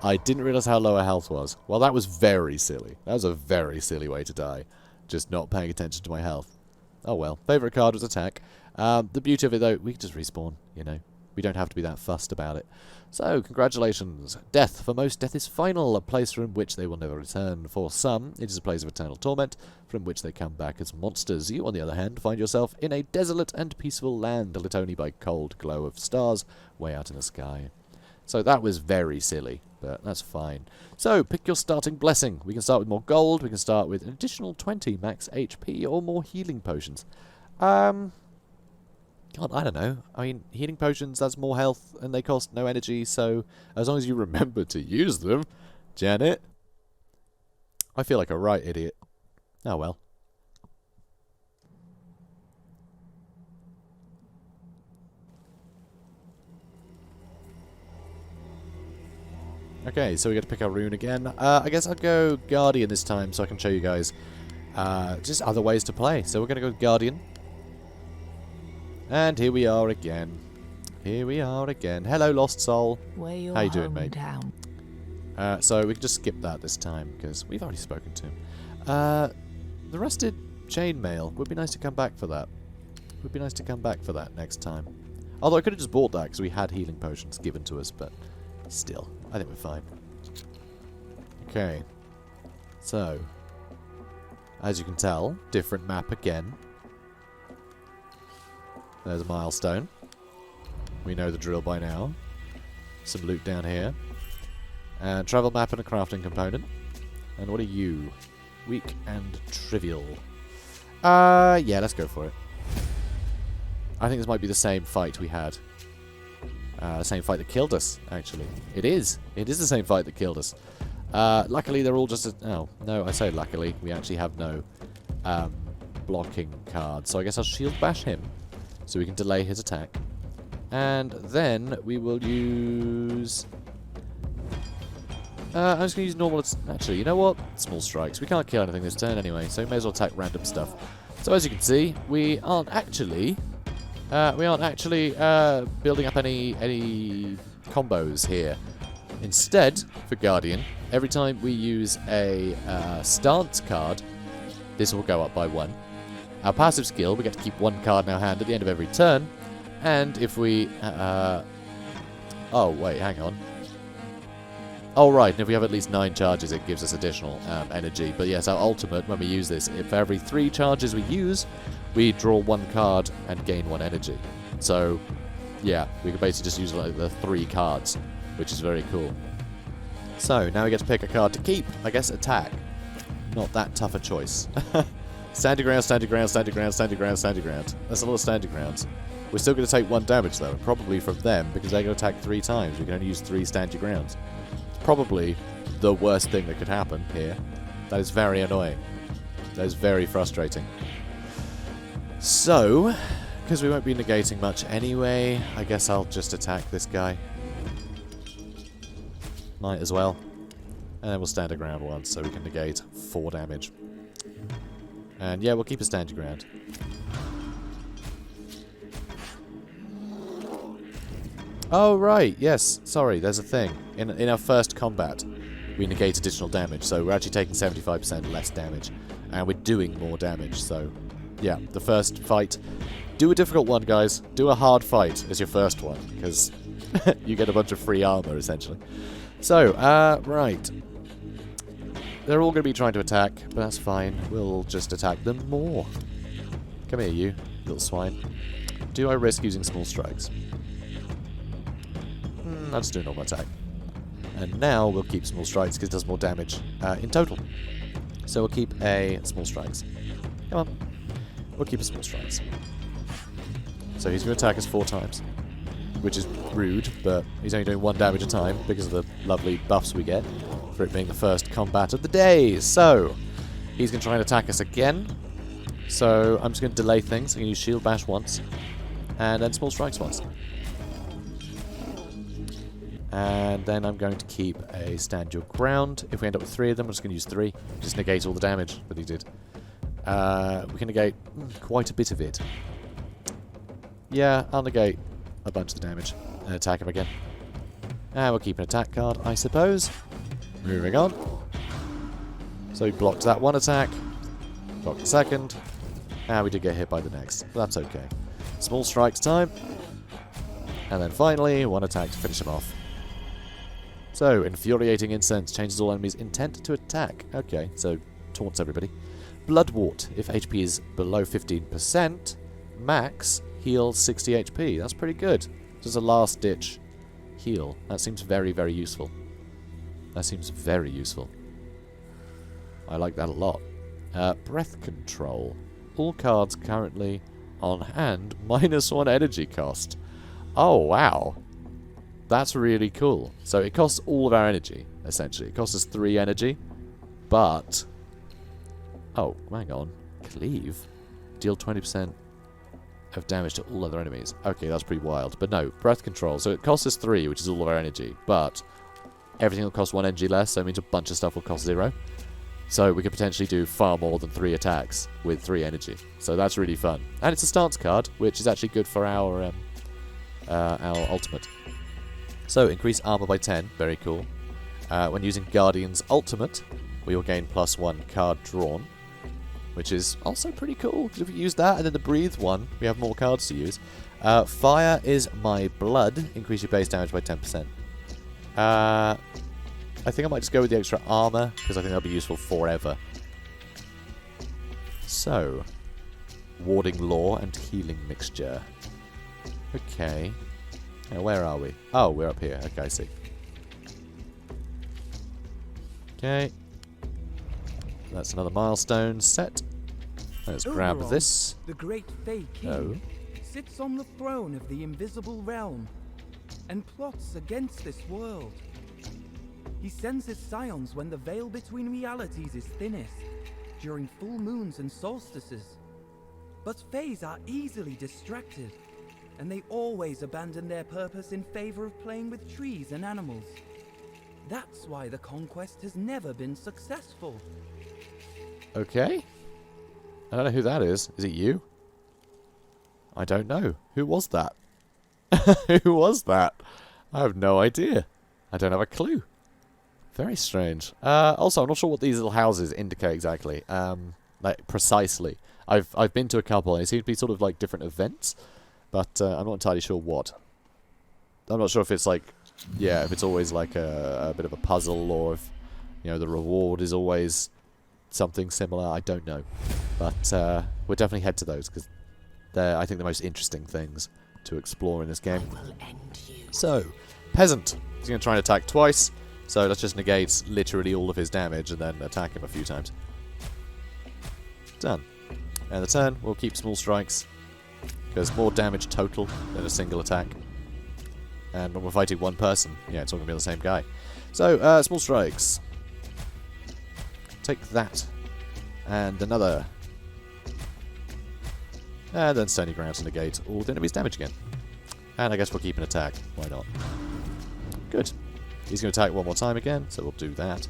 I didn't realise how low our health was. Well, that was very silly. That was a very silly way to die. Just not paying attention to my health. Oh well. Favourite card was attack. The beauty of it, though, we can just respawn, you know. We don't have to be that fussed about it. So, congratulations. Death. For most, death is final, a place from which they will never return. For some, it is a place of eternal torment, from which they come back as monsters. You, on the other hand, find yourself in a desolate and peaceful land, lit only by cold glow of stars way out in the sky. So that was very silly, but that's fine. So, pick your starting blessing. We can start with more gold, we can start with an additional 20 max HP, or more healing potions. God, I don't know. I mean, healing potions, that's more health, and they cost no energy, so as long as you remember to use them, Janet. I feel like a right idiot. Oh well. Okay, so we get to pick our rune again. I guess I'll go Guardian this time so I can show you guys just other ways to play. So we're going to go Guardian. And here we are again. Here we are again. Hello, Lost Soul. How you doing, mate? So we can just skip that this time, because we've already spoken to him. The rusted chainmail. Would be nice to come back for that. Would be nice to come back for that next time. Although I could have just bought that, because we had healing potions given to us, but still, I think we're fine. Okay. So, as you can tell, different map again. There's a milestone. We know the drill by now. Some loot down here. And travel map and a crafting component. And what are you? Weak and trivial. Yeah, let's go for it. I think this might be the same fight we had. The same fight that killed us, actually. It is. It is the same fight that killed us. Luckily, they're all just... Oh, no, I say luckily. We actually have no blocking card. So I guess I'll shield bash him. So we can delay his attack. And then we will use... I'm just going to use normal... Actually, you know what? Small strikes. We can't kill anything this turn anyway, so we may as well attack random stuff. So as you can see, we aren't actually... building up any combos here. Instead, for Guardian, every time we use a stance card, this will go up by 1. Our passive skill, we get to keep 1 card in our hand at the end of every turn. And if we... oh, wait, hang on. Oh, right, and if we have at least 9 charges, it gives us additional energy. But yes, our ultimate, when we use this, if for every 3 charges we use, we draw 1 card and gain 1 energy. So, yeah, we can basically just use like the 3 cards, which is very cool. So, now we get to pick a card to keep. I guess attack. Not that tough a choice. Standing ground, standing ground, standing ground, standing ground, standing ground. That's a lot of standing grounds. We're still going to take 1 damage, though, probably from them, because they're going to attack 3 times. We can only use 3 standing grounds. It's probably the worst thing that could happen here. That is very annoying. That is very frustrating. So, because we won't be negating much anyway, I guess I'll just attack this guy. Might as well. And then we'll stand our ground once, so we can negate 4 damage. And yeah, we'll keep a stand your ground. Oh, right, yes, sorry, there's a thing. In our first combat, we negate additional damage, so we're actually taking 75% less damage. And we're doing more damage, so... Yeah, the first fight. Do a difficult one, guys. Do a hard fight as your first one, because you get a bunch of free armor, essentially. So, right. They're all going to be trying to attack, but that's fine. We'll just attack them more. Come here, you little swine. Do I risk using small strikes? I'll just do a normal attack. And now we'll keep small strikes because it does more damage in total. So we'll keep a small strikes. Come on. We'll keep a small strikes. So he's going to attack us 4 times. Which is rude, but he's only doing 1 damage a time because of the lovely buffs we get for it being the first combat of the day. So, he's going to try and attack us again. So, I'm just going to delay things. I'm going to use Shield Bash once. And then Small Strikes once. And then I'm going to keep a Stand Your Ground. If we end up with 3 of them, I'm just going to use 3. Just negate all the damage that he did. We can negate quite a bit of it. Yeah, I'll negate a bunch of the damage and attack him again. And we'll keep an attack card, I suppose. Moving on. So we blocked that 1 attack. Blocked the second. And we did get hit by the next. But that's okay. Small strikes time. And then finally, one attack to finish him off. So, Infuriating Incense changes all enemies' intent to attack. Okay, so taunts everybody. Bloodwort. If HP is below 15%, max heals 60 HP. That's pretty good. Just a last-ditch heal. That seems very, very useful. That seems very useful. I like that a lot. Breath Control. All cards currently on hand, -1 energy cost. Oh, wow. That's really cool. So it costs all of our energy, essentially. It costs us 3 energy, but... Oh, hang on. Cleave? Deal 20% of damage to all other enemies. Okay, that's pretty wild. But no, Breath Control. So it costs us 3, which is all of our energy, but everything will cost 1 energy less, so it means a bunch of stuff will cost 0. So we could potentially do far more than 3 attacks with 3 energy. So that's really fun. And it's a stance card, which is actually good for our ultimate. So, increase armor by 10. Very cool. When using Guardian's ultimate, we will gain +1 card drawn, which is also pretty cool, because if we use that and then the breathe one, we have more cards to use. Fire is my blood. Increase your base damage by 10%. I think I might just go with the extra armor, because I think that'll be useful forever. So, Warding Law and Healing Mixture. Okay. Now, where are we? Oh, we're up here. Okay, I see. Okay. That's another milestone set. Let's grab Oberon, this. The great Fey King, Oh. sits on the throne of the invisible realm and plots against this world. He sends his scions when the veil between realities is thinnest, during full moons and solstices. But Fays are easily distracted, and they always abandon their purpose in favor of playing with trees and animals. That's why the Conquest has never been successful. Okay. I don't know who that is. Is it you? I don't know. Who was that? Who was that? I have no idea. I don't have a clue. Very strange. Also, I'm not sure what these little houses indicate exactly. Like, precisely. I've been to a couple, and it seems to be sort of like different events, but I'm not entirely sure what. I'm not sure if it's like, yeah, if it's always like a bit of a puzzle, or if, you know, the reward is always something similar. I don't know. But we'll definitely head to those, because they're, I think, the most interesting things to explore in this game. So, Peasant. He's going to try and attack twice, so let's just negate literally all of his damage and then attack him a few times. Done. And the turn, we'll keep small strikes, because more damage total than a single attack. And when we're fighting one person, yeah, it's all going to be the same guy. So, small strikes. Take that. And another. And then Stony Ground to negate all the enemy's damage again. And I guess we'll keep an attack. Why not? Good. He's going to attack one more time again, so we'll do that.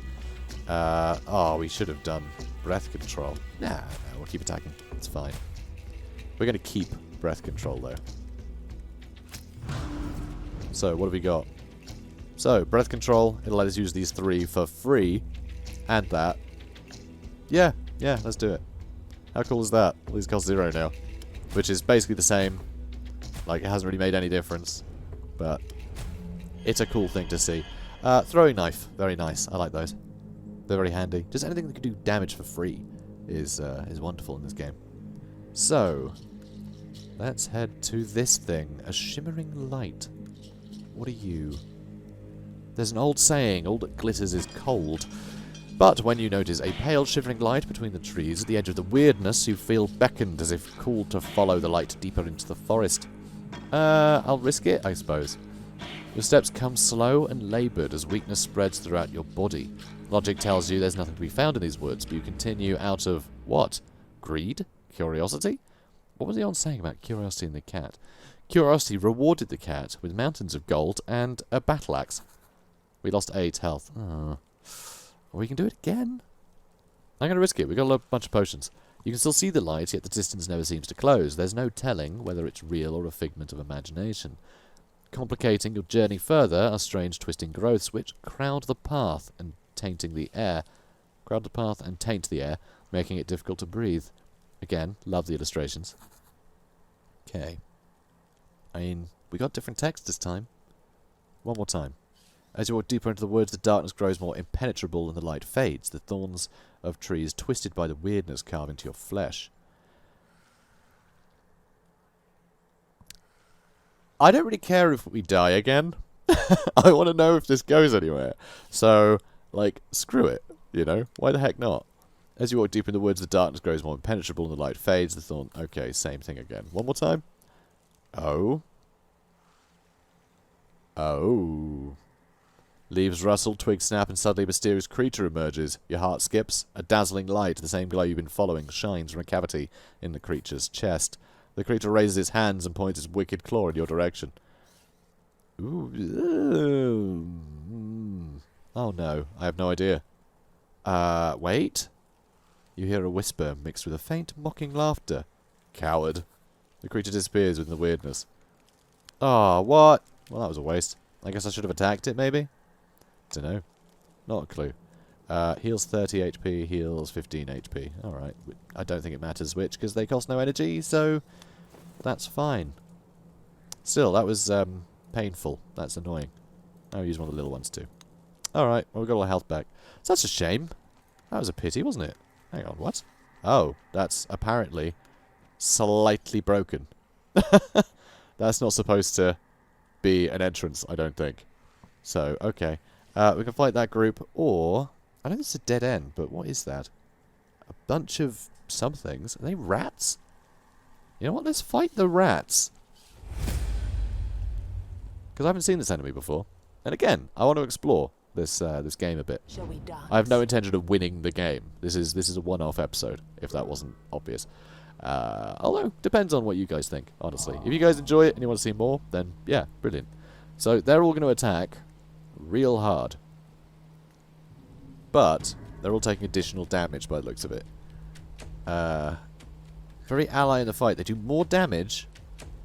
Oh, we should have done breath control. Nah, we'll keep attacking. It's fine. We're going to keep breath control, though. So, what have we got? So, breath control. It'll let us use these 3 for free. And that. Yeah, let's do it. How cool is that? Well, these cost 0 now. Which is basically the same. Like, it hasn't really made any difference. But it's a cool thing to see. Throwing knife. Very nice. I like those. They're very handy. Just anything that can do damage for free is wonderful in this game. So, let's head to this thing. A shimmering light. What are you? There's an old saying, all that glitters is cold. But when you notice a pale shivering light between the trees at the edge of the weirdness, you feel beckoned as if called to follow the light deeper into the forest. I'll risk it, I suppose. Your steps come slow and laboured as weakness spreads throughout your body. Logic tells you there's nothing to be found in these woods, but you continue out of, what? Greed? Curiosity? What was he on saying about curiosity and the cat? Curiosity rewarded the cat with mountains of gold and a battle axe. We lost 8 health. We can do it again. I'm going to risk it. We've got a bunch of potions. You can still see the light, yet the distance never seems to close. There's no telling whether it's real or a figment of imagination. Complicating your journey further are strange twisting growths which crowd the path and tainting the air. Crowd the path and taint the air, making it difficult to breathe. Again, love the illustrations. Okay. I mean, we got different text this time. One more time. As you walk deeper into the woods, the darkness grows more impenetrable and the light fades. The thorns of trees twisted by the weirdness carve into your flesh. I don't really care if we die again. I want to know if this goes anywhere. So, like, screw it. You know? Why the heck not? As you walk deeper in the woods, the darkness grows more impenetrable and the light fades. The thorn... Okay, same thing again. One more time. Oh. Oh. Leaves rustle, twigs snap, and suddenly a mysterious creature emerges. Your heart skips. A dazzling light, the same glow you've been following, shines from a cavity in the creature's chest. The creature raises its hands and points its wicked claw in your direction. Ooh. Oh no, I have no idea. Wait. You hear a whisper mixed with a faint, mocking laughter. Coward. The creature disappears within the weirdness. Oh, what? Well, that was a waste. I guess I should have attacked it, maybe? Dunno. Not a clue. Heals 30 HP, heals 15 HP. Alright. I don't think it matters which, because they cost no energy, so that's fine. Still, that was painful. That's annoying. I'll use one of the little ones too. Alright, well, we got all our health back. So that's a shame. That was a pity, wasn't it? Hang on, what? Oh, that's apparently slightly broken. That's not supposed to be an entrance, I don't think. So, okay. We can fight that group, or... I know it's a dead end, but what is that? A bunch of somethings. Are they rats? You know what? Let's fight the rats. Because I haven't seen this enemy before. And again, I want to explore this this game a bit. Shall we dance? I have no intention of winning the game. This is a one-off episode, if that wasn't obvious. Although, depends on what you guys think, honestly. If you guys enjoy it and you want to see more, then yeah, brilliant. So they're all going to attack real hard. But they're all taking additional damage by the looks of it. Very ally in the fight. They do more damage,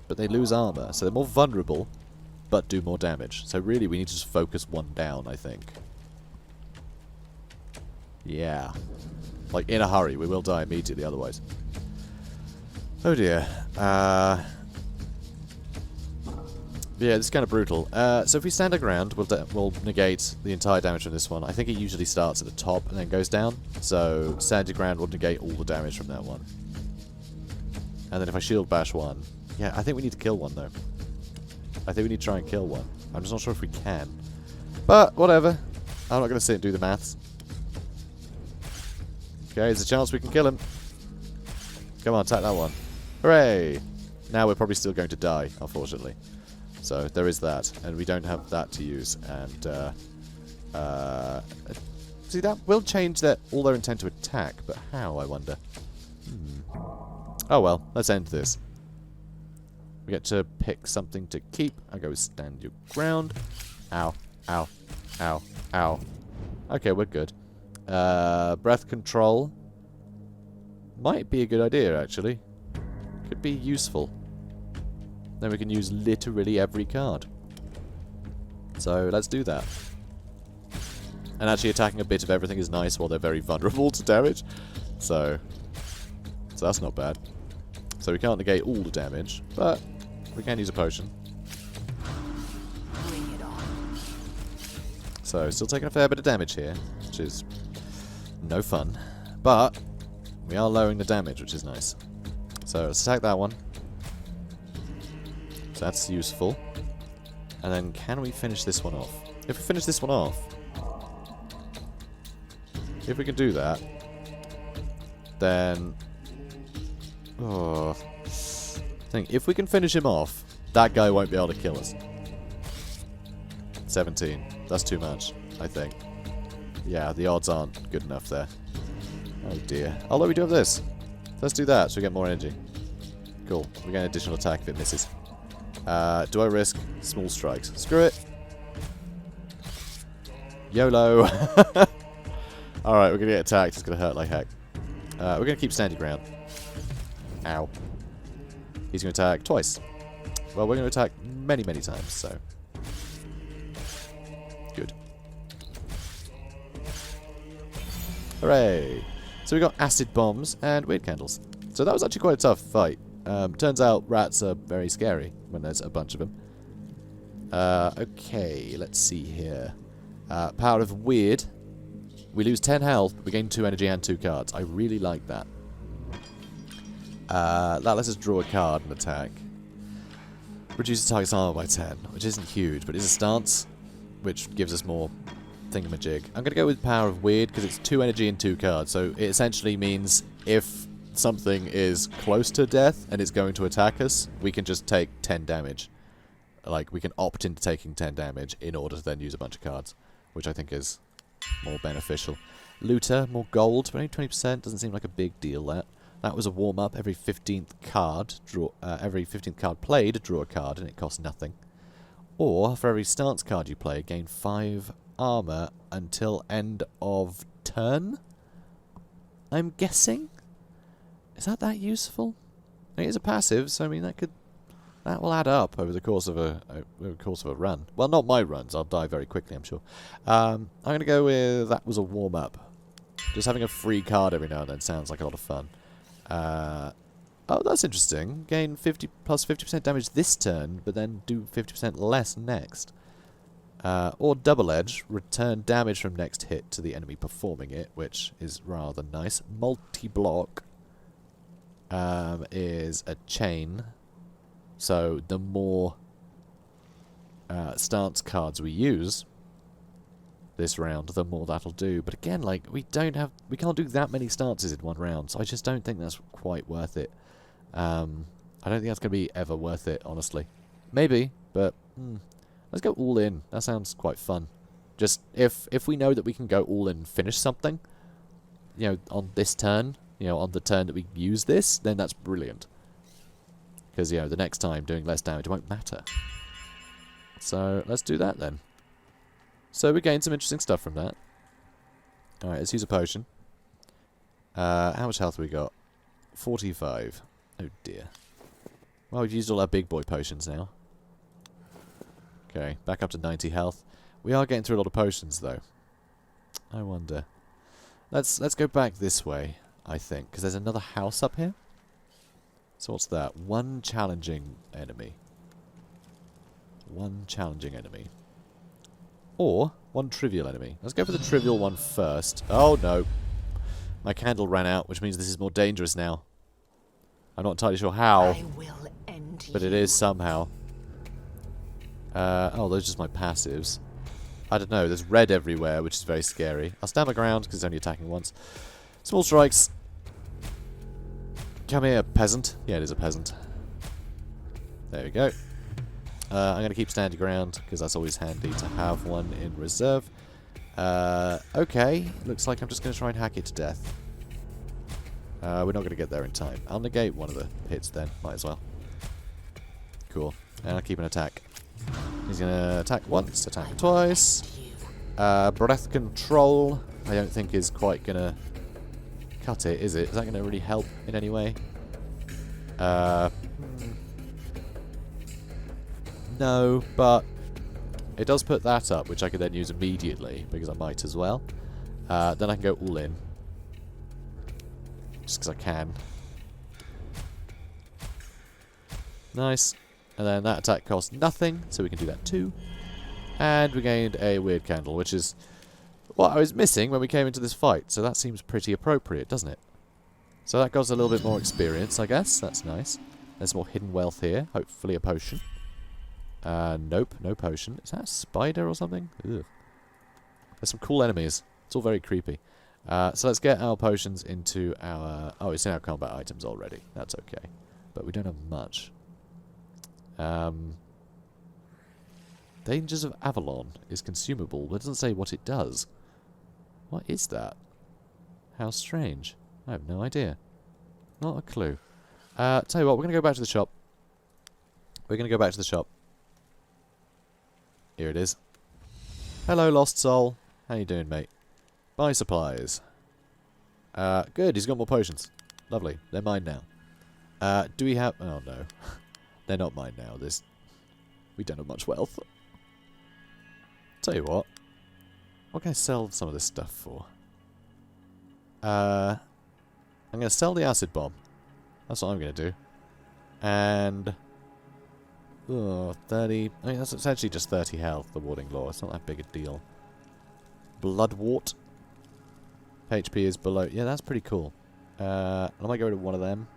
but they lose armor. So they're more vulnerable, but do more damage. So really, we need to just focus one down, I think. Yeah. Like, in a hurry. We will die immediately otherwise. Oh dear. Yeah, this is kind of brutal. So if we stand our ground, we'll negate the entire damage from this one. I think it usually starts at the top and then goes down. So stand your ground will negate all the damage from that one. And then if I shield bash one... Yeah, I think we need to kill one, though. I think we need to try and kill one. I'm just not sure if we can. But, whatever. I'm not going to sit and do the maths. Okay, there's a chance we can kill him. Come on, attack that one. Hooray! Now we're probably still going to die, unfortunately. So, there is that. And we don't have that to use. And, see, that will change all their intent to attack. But how, I wonder? Oh well, let's end this. We get to pick something to keep. I go with stand your ground. Ow, ow, ow, ow. Okay, we're good. Breath control. Might be a good idea, actually. Could be useful. Then we can use literally every card. So, let's do that. And actually attacking a bit of everything is nice while they're very vulnerable to damage. So that's not bad. So we can't negate all the damage, but we can use a potion. Bring it on. So still taking a fair bit of damage here, which is no fun. But we are lowering the damage, which is nice. So let's attack that one. So that's useful. And then can we finish this one off? If we finish this one off, if we can do that, then... Oh, I think if we can finish him off, that guy won't be able to kill us. 17. That's too much, I think. Yeah, the odds aren't good enough there. Oh dear. Although we do have this. Let's do that so we get more energy. Cool. We get an additional attack if it misses. Do I risk small strikes? Screw it. YOLO. Alright, we're going to get attacked. It's going to hurt like heck. We're going to keep standing ground. Ow. He's going to attack twice. Well, we're going to attack many, many times, so... Good. Hooray! So we got acid bombs and weird candles. So that was actually quite a tough fight. Turns out rats are very scary when there's a bunch of them. Okay, let's see here. Power of Wyrd. We lose 10 health, but we gain 2 energy and 2 cards. I really like that. That lets us draw a card and attack. Reduces target's armor by 10, which isn't huge, but is a stance, which gives us more thingamajig. I'm going to go with Power of Wyrd because it's 2 energy and 2 cards, so it essentially means if something is close to death and it's going to attack us, we can just take 10 damage. Like, we can opt into taking 10 damage in order to then use a bunch of cards, which I think is more beneficial. Looter, more gold, but only 20%, doesn't seem like a big deal, that. That was a warm-up. Every 15th card played, draw a card, and it costs nothing. Or, for every stance card you play, gain 5 armor until end of turn? I'm guessing? Is that useful? It is a passive, so I mean that will add up over the course of a run. Well, not my runs. I'll die very quickly, I'm sure. I'm going to go with that was a warm-up. Just having a free card every now and then sounds like a lot of fun. Oh, that's interesting. Gain 50 plus 50% damage this turn, but then do 50% less next. Or Double Edge, return damage from next hit to the enemy performing it, which is rather nice. Multi-block is a chain, so the more stance cards we use this round, the more that'll do. But again, like, we can't do that many stances in one round, so I just don't think that's quite worth it. I don't think that's going to be ever worth it, honestly. Maybe, but let's go all in. That sounds quite fun. Just, if we know that we can go all in and finish something, you know, on this turn, you know, on the turn that we use this, then that's brilliant. Because, you know, the next time doing less damage won't matter. So, let's do that then. So, we gained some interesting stuff from that. Alright, let's use a potion. How much health have we got? 45. Oh dear. Well, we've used all our big boy potions now. Okay, back up to 90 health. We are getting through a lot of potions, though. I wonder. Let's go back this way, I think, because there's another house up here. So what's that? One challenging enemy. One challenging enemy. Or one trivial enemy. Let's go for the trivial one first. Oh, no. My candle ran out, which means this is more dangerous now. I'm not entirely sure how, but it is somehow. Oh, those are just my passives. I don't know. There's red everywhere, which is very scary. I'll stand my ground because it's only attacking once. Small strikes. Come here, peasant. Yeah, it is a peasant. There we go. I'm going to keep standing ground because that's always handy to have one in reserve. Okay. Looks like I'm just going to try and hack it to death. We're not going to get there in time. I'll negate one of the hits then. Might as well. Cool. And I'll keep an attack. He's going to attack once, attack twice. Breath control, I don't think is quite going to cut it, is it? Is that going to really help in any way? No, but it does put that up, which I could then use immediately, because I might as well. Then I can go all in. Just because I can. Nice. And then that attack costs nothing, so we can do that too. And we gained a Wyrd candle, which is what I was missing when we came into this fight. So that seems pretty appropriate, doesn't it? So that got us a little bit more experience, I guess. That's nice. There's more hidden wealth here. Hopefully a potion. Nope, no potion. Is that a spider or something? Ugh. There's some cool enemies. It's all very creepy. So let's get our potions into our... Oh, it's in our combat items already. That's okay. But we don't have much. Dangers of Avalon is consumable, but it doesn't say what it does. What is that? How strange. I have no idea. Not a clue. Tell you what, we're going to go back to the shop. We're going to go back to the shop. Here it is. Hello, lost soul. How you doing, mate? Buy supplies. Good, he's got more potions. Lovely. They're mine now. Do we have... Oh, no. They're not mine now. We don't have much wealth. Tell you what. What can I sell some of this stuff for? I'm going to sell the acid bomb. That's what I'm going to do. And... 30... I mean, that's essentially just 30 health, the Warding Law. It's not that big a deal. Bloodwort. HP is below... Yeah, that's pretty cool. I might go to one of them.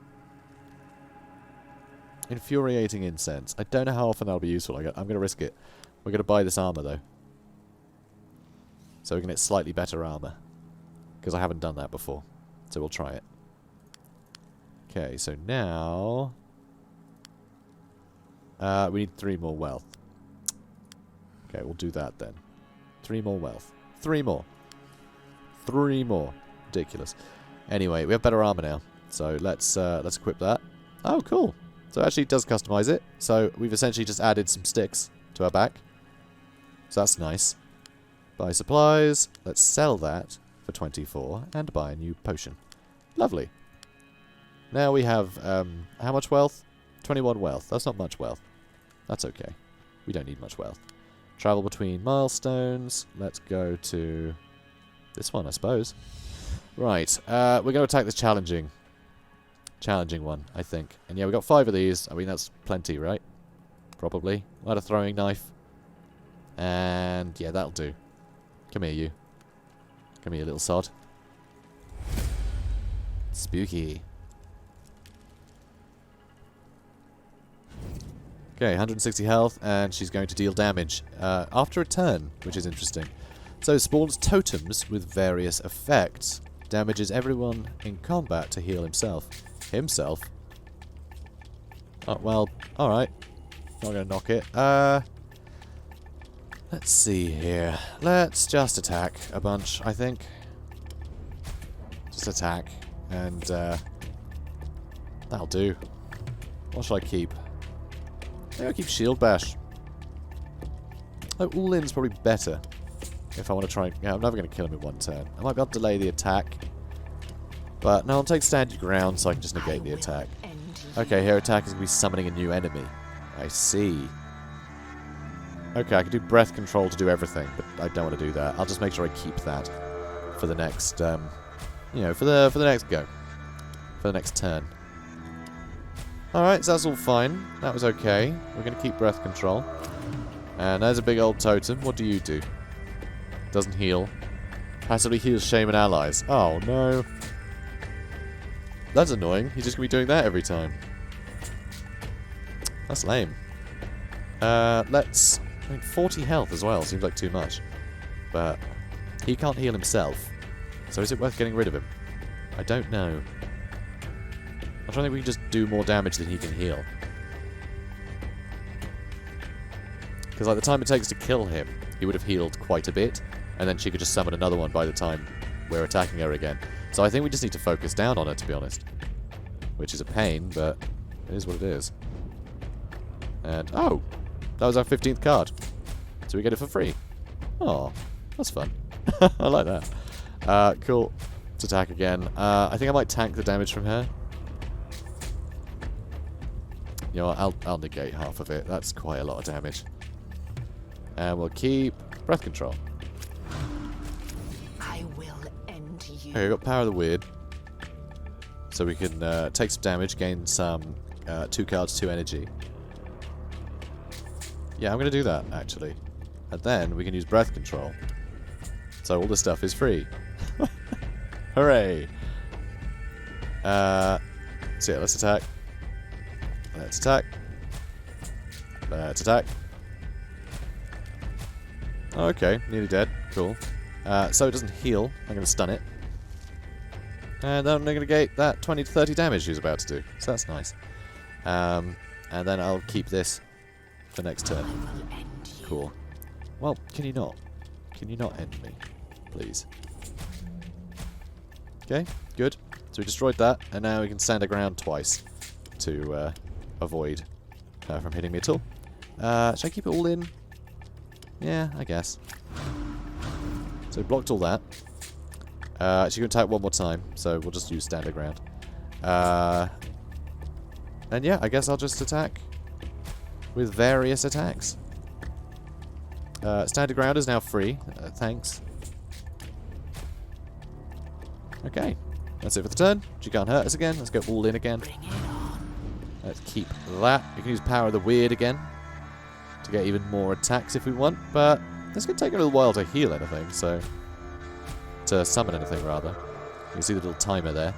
Infuriating Incense. I don't know how often that'll be useful. I'm going to risk it. We're going to buy this armor, though. So we can get slightly better armor. Because I haven't done that before. So we'll try it. Okay, so now... we need 3 more wealth. Okay, we'll do that then. 3 more wealth. 3 more. 3 more. Ridiculous. Anyway, we have better armor now. So let's equip that. Oh, cool. So it actually does customize it. So we've essentially just added some sticks to our back. So that's nice. Buy supplies. Let's sell that for 24 and buy a new potion. Lovely. Now we have, how much wealth? 21 wealth. That's not much wealth. That's okay. We don't need much wealth. Travel between milestones. Let's go to this one, I suppose. Right. We're going to attack this challenging one, I think. And yeah, we got 5 of these. I mean, that's plenty, right? Probably. We'll add a throwing knife. And yeah, that'll do. Come here, you. Come here, little sod. Spooky. Okay, 160 health, and she's going to deal damage after a turn, which is interesting. So spawns totems with various effects. Damages everyone in combat to heal himself. Himself? Oh, well, alright. Not gonna knock it. Let's see here. Let's just attack a bunch, I think. Just attack, and that'll do. What should I keep? Maybe I'll keep Shield Bash. Oh, all-in's probably better. If I want to try... Yeah, I'm never going to kill him in one turn. I might be able to delay the attack. But no, I'll take Stand Your Ground so I can just negate the attack. Okay, her attack is going to be summoning a new enemy. I see. Okay, I can do Breath Control to do everything, but I don't want to do that. I'll just make sure I keep that for the next, you know, for the next go. For the next turn. Alright, so that's all fine. That was okay. We're going to keep Breath Control. And there's a big old totem. What do you do? Doesn't heal. Passively heals Shaman allies. Oh, no. That's annoying. He's just going to be doing that every time. That's lame. Let's... I mean, 40 health as well. Seems like too much. But he can't heal himself. So is it worth getting rid of him? I don't know. I'm trying to think we can just do more damage than he can heal. Because like the time it takes to kill him, he would have healed quite a bit. And then she could just summon another one by the time we're attacking her again. So I think we just need to focus down on her, to be honest. Which is a pain, but it is what it is. And, oh! That was our 15th card. So we get it for free. Oh, that's fun. I like that. Cool. Let's attack again. I think I might tank the damage from her. You know what, I'll negate half of it. That's quite a lot of damage. And we'll keep Breath Control. I will end you. Okay, we've got Power of the Wyrd. So we can take some damage, gain some 2 cards, 2 energy. Yeah, I'm going to do that, actually. And then we can use Breath Control. So all this stuff is free. Hooray! So yeah, let's attack. Let's attack. Let's attack. Okay, nearly dead. Cool. So it doesn't heal. I'm going to stun it. And then I'm going to negate that 20 to 30 damage she's about to do. So that's nice. And then I'll keep this for next turn. Cool. Well, can you not? Can you not end me? Please. Okay, good. So we destroyed that, and now we can stand our ground twice to avoid her from hitting me at all. Should I keep it all in? Yeah, I guess. So blocked all that. She can attack one more time, so we'll just use standard ground. And yeah, I guess I'll just attack with various attacks. Standard ground is now free. Thanks. Okay. That's it for the turn. She can't hurt us again. Let's go all in again. Bring it on. Let's keep that. We can use Power of the Wyrd again to get even more attacks if we want, but it's going to take a little while to heal anything, so... to summon anything, rather. You can see the little timer there.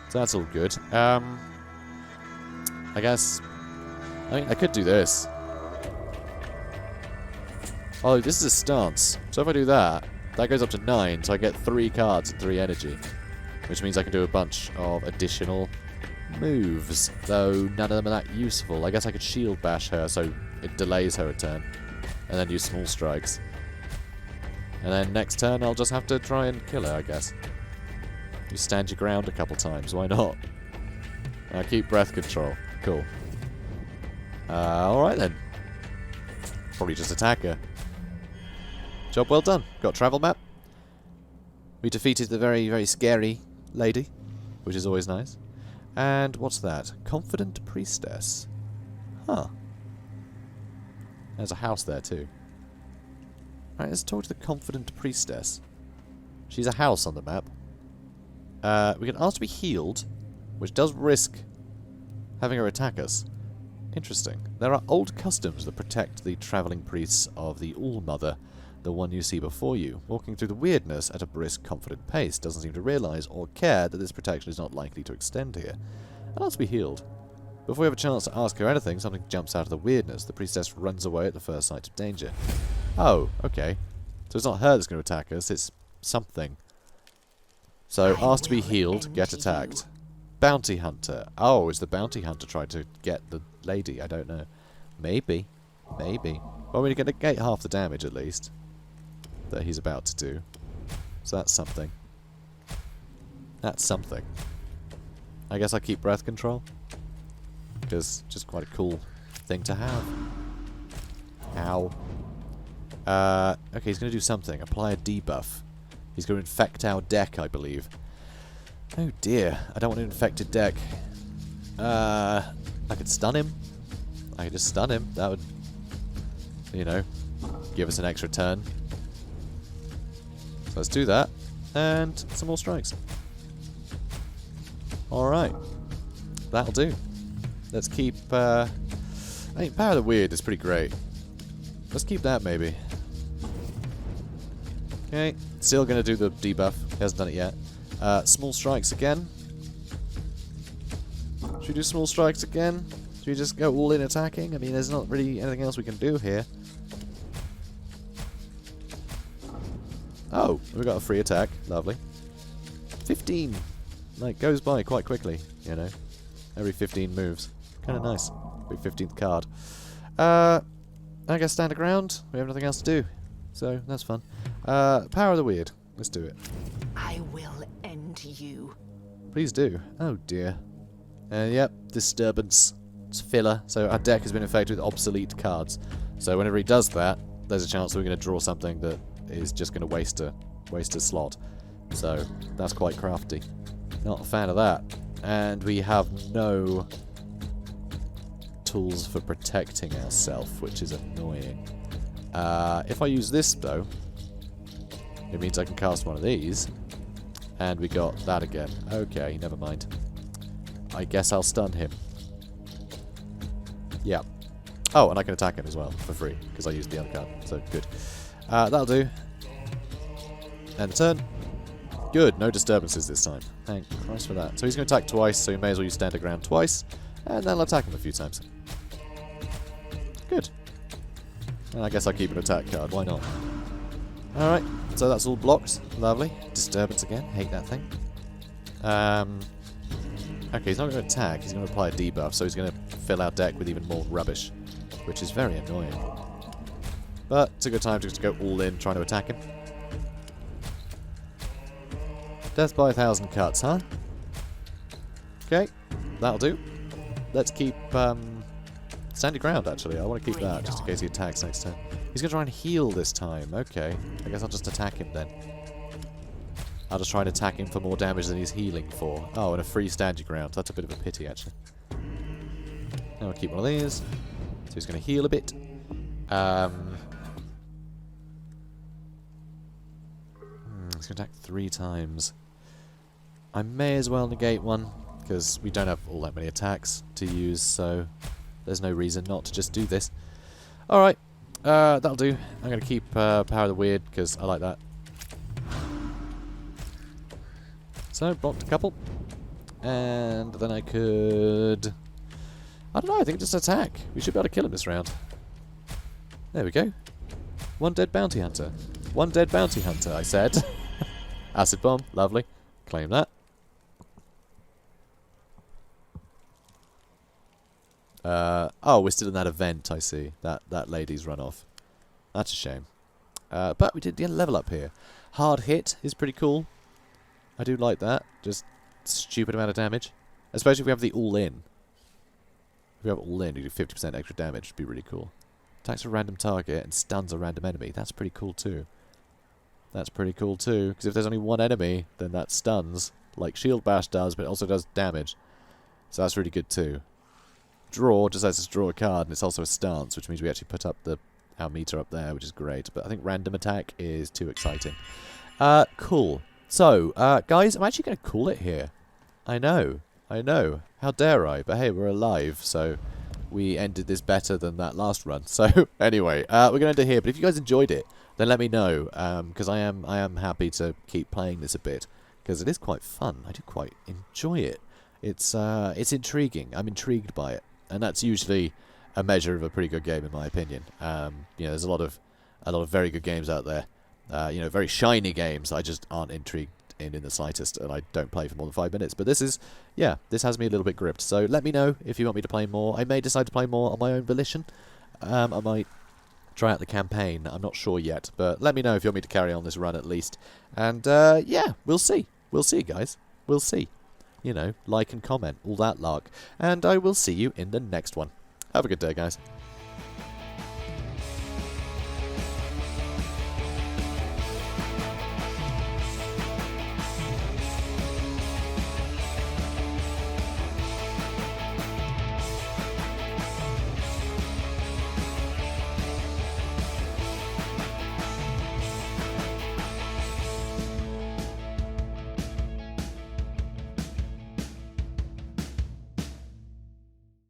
So that's all good. I guess... I mean, I could do this. Oh, this is a stance. So if I do that, that goes up to 9, so I get 3 cards and 3 energy. Which means I can do a bunch of additional moves, though none of them are that useful. I guess I could shield bash her so it delays her return, and then use small strikes. And then next turn I'll just have to try and kill her, I guess. You stand your ground a couple times, why not? Keep breath control. Cool. Alright then. Probably just attack her. Job well done. Got a travel map. We defeated the very, very scary lady, which is always nice. And what's that? Confident Priestess. Huh. There's a house there too. Alright, let's talk to the Confident Priestess. She's a house on the map. We can ask to be healed, which does risk having her attack us. Interesting. There are old customs that protect the travelling priests of the All-Mother, the one you see before you, walking through the weirdness at a brisk, confident pace, doesn't seem to realise or care that this protection is not likely to extend here. And ask to be healed. Before we have a chance to ask her anything, something jumps out of the weirdness. The priestess runs away at the first sight of danger. Oh, okay. So it's not her that's going to attack us, it's something. So, ask to be healed, get attacked. Bounty Hunter. Oh, is the Bounty Hunter trying to get the lady? I don't know. Maybe. Maybe. Well, we're going to negate half the damage, at least, that he's about to do. So that's something. That's something. I guess I'll keep breath control. Because just quite a cool thing to have. Ow. Okay, he's going to do something. Apply a debuff. He's going to infect our deck, I believe. Oh dear, I don't want an infected deck. I could stun him. I could just stun him. That would, you know, give us an extra turn. So let's do that. And some more strikes. Alright. That'll do. Let's keep, I think Power of the Wyrd is pretty great. Let's keep that, maybe. Okay, still going to do the debuff. He hasn't done it yet. Small strikes again. Should we do small strikes again? Should we just go all in attacking? I mean, there's not really anything else we can do here. Oh, we got a free attack. Lovely. 15. Like, goes by quite quickly, you know. Every 15 moves. Kind of nice. Big 15th card. I guess stand our ground. We have nothing else to do. So, that's fun. Power of the Wyrd. Let's do it. I will end you. Please do. Oh dear. Yep, disturbance. It's filler. So our deck has been infected with obsolete cards. So whenever he does that, there's a chance that we're going to draw something that is just going to waste a slot. So that's quite crafty. Not a fan of that. And we have no tools for protecting ourselves, which is annoying. If I use this though, it means I can cast one of these. And we got that again. Okay, never mind. I guess I'll stun him. Yeah. Oh, and I can attack him as well, for free, because I used the other card. So, good. That'll do. End turn. Good, no disturbances this time. Thank Christ for that. So he's going to attack twice, so you may as well use stand your ground twice. And then I'll attack him a few times. Good. And I guess I'll keep an attack card, why not? Alright, so that's all blocked. Lovely. Disturbance again. Hate that thing. Okay, he's not going to attack. He's going to apply a debuff, so he's going to fill our deck with even more rubbish, which is very annoying. But it's a good time to just go all in trying to attack him. Death by 1,000 cuts, huh? Okay, that'll do. Let's keep stand your ground, actually. I want to keep that, just in case he attacks next turn. He's going to try and heal this time. Okay, I guess I'll just attack him then. I'll just try and attack him for more damage than he's healing for. Oh, and a free stand your ground. That's a bit of a pity, actually. Now I'll keep one of these. So he's going to heal a bit. He's going to attack 3 times. I may as well negate one, because we don't have all that many attacks to use, so there's no reason not to just do this. Alright, that'll do. I'm going to keep Power of the Wyrd, because I like that. So, blocked a couple. And then I could... I don't know, I think just attack. We should be able to kill him this round. There we go. One dead bounty hunter. One dead bounty hunter, I said. Acid bomb, lovely. Claim that. Oh, we're still in that event, I see. That lady's run off. That's a shame. But we did get a level up here. Hard hit is pretty cool. I do like that. Just stupid amount of damage. Especially if we have the all-in. If we have all-in, you do 50% extra damage. It'd be really cool. Attacks a random target and stuns a random enemy. That's pretty cool too. That's pretty cool too. Because if there's only one enemy, then that stuns. Like Shield Bash does, but it also does damage. So that's really good too. Draw just lets us draw a card, and it's also a stance, which means we actually put up our meter up there, which is great. But I think random attack is too exciting. Cool. So, guys, I'm actually going to call it here. I know. How dare I? But hey, we're alive, so we ended this better than that last run. So, anyway, we're going to end it here. But if you guys enjoyed it, then let me know, because I am happy to keep playing this a bit, because it is quite fun. I do quite enjoy it. It's intriguing. I'm intrigued by it, and that's usually a measure of a pretty good game, in my opinion. You know, there's a lot of very good games out there. You know, very shiny games I just aren't intrigued in the slightest, and I don't play for more than 5 minutes. But this is, yeah, this has me a little bit gripped. So let me know if you want me to play more. I may decide to play more on my own volition. I might try out the campaign. I'm not sure yet, but let me know if you want me to carry on this run at least. And yeah, we'll see. We'll see, guys. We'll see. You know, like and comment, all that lark. And I will see you in the next one. Have a good day, guys.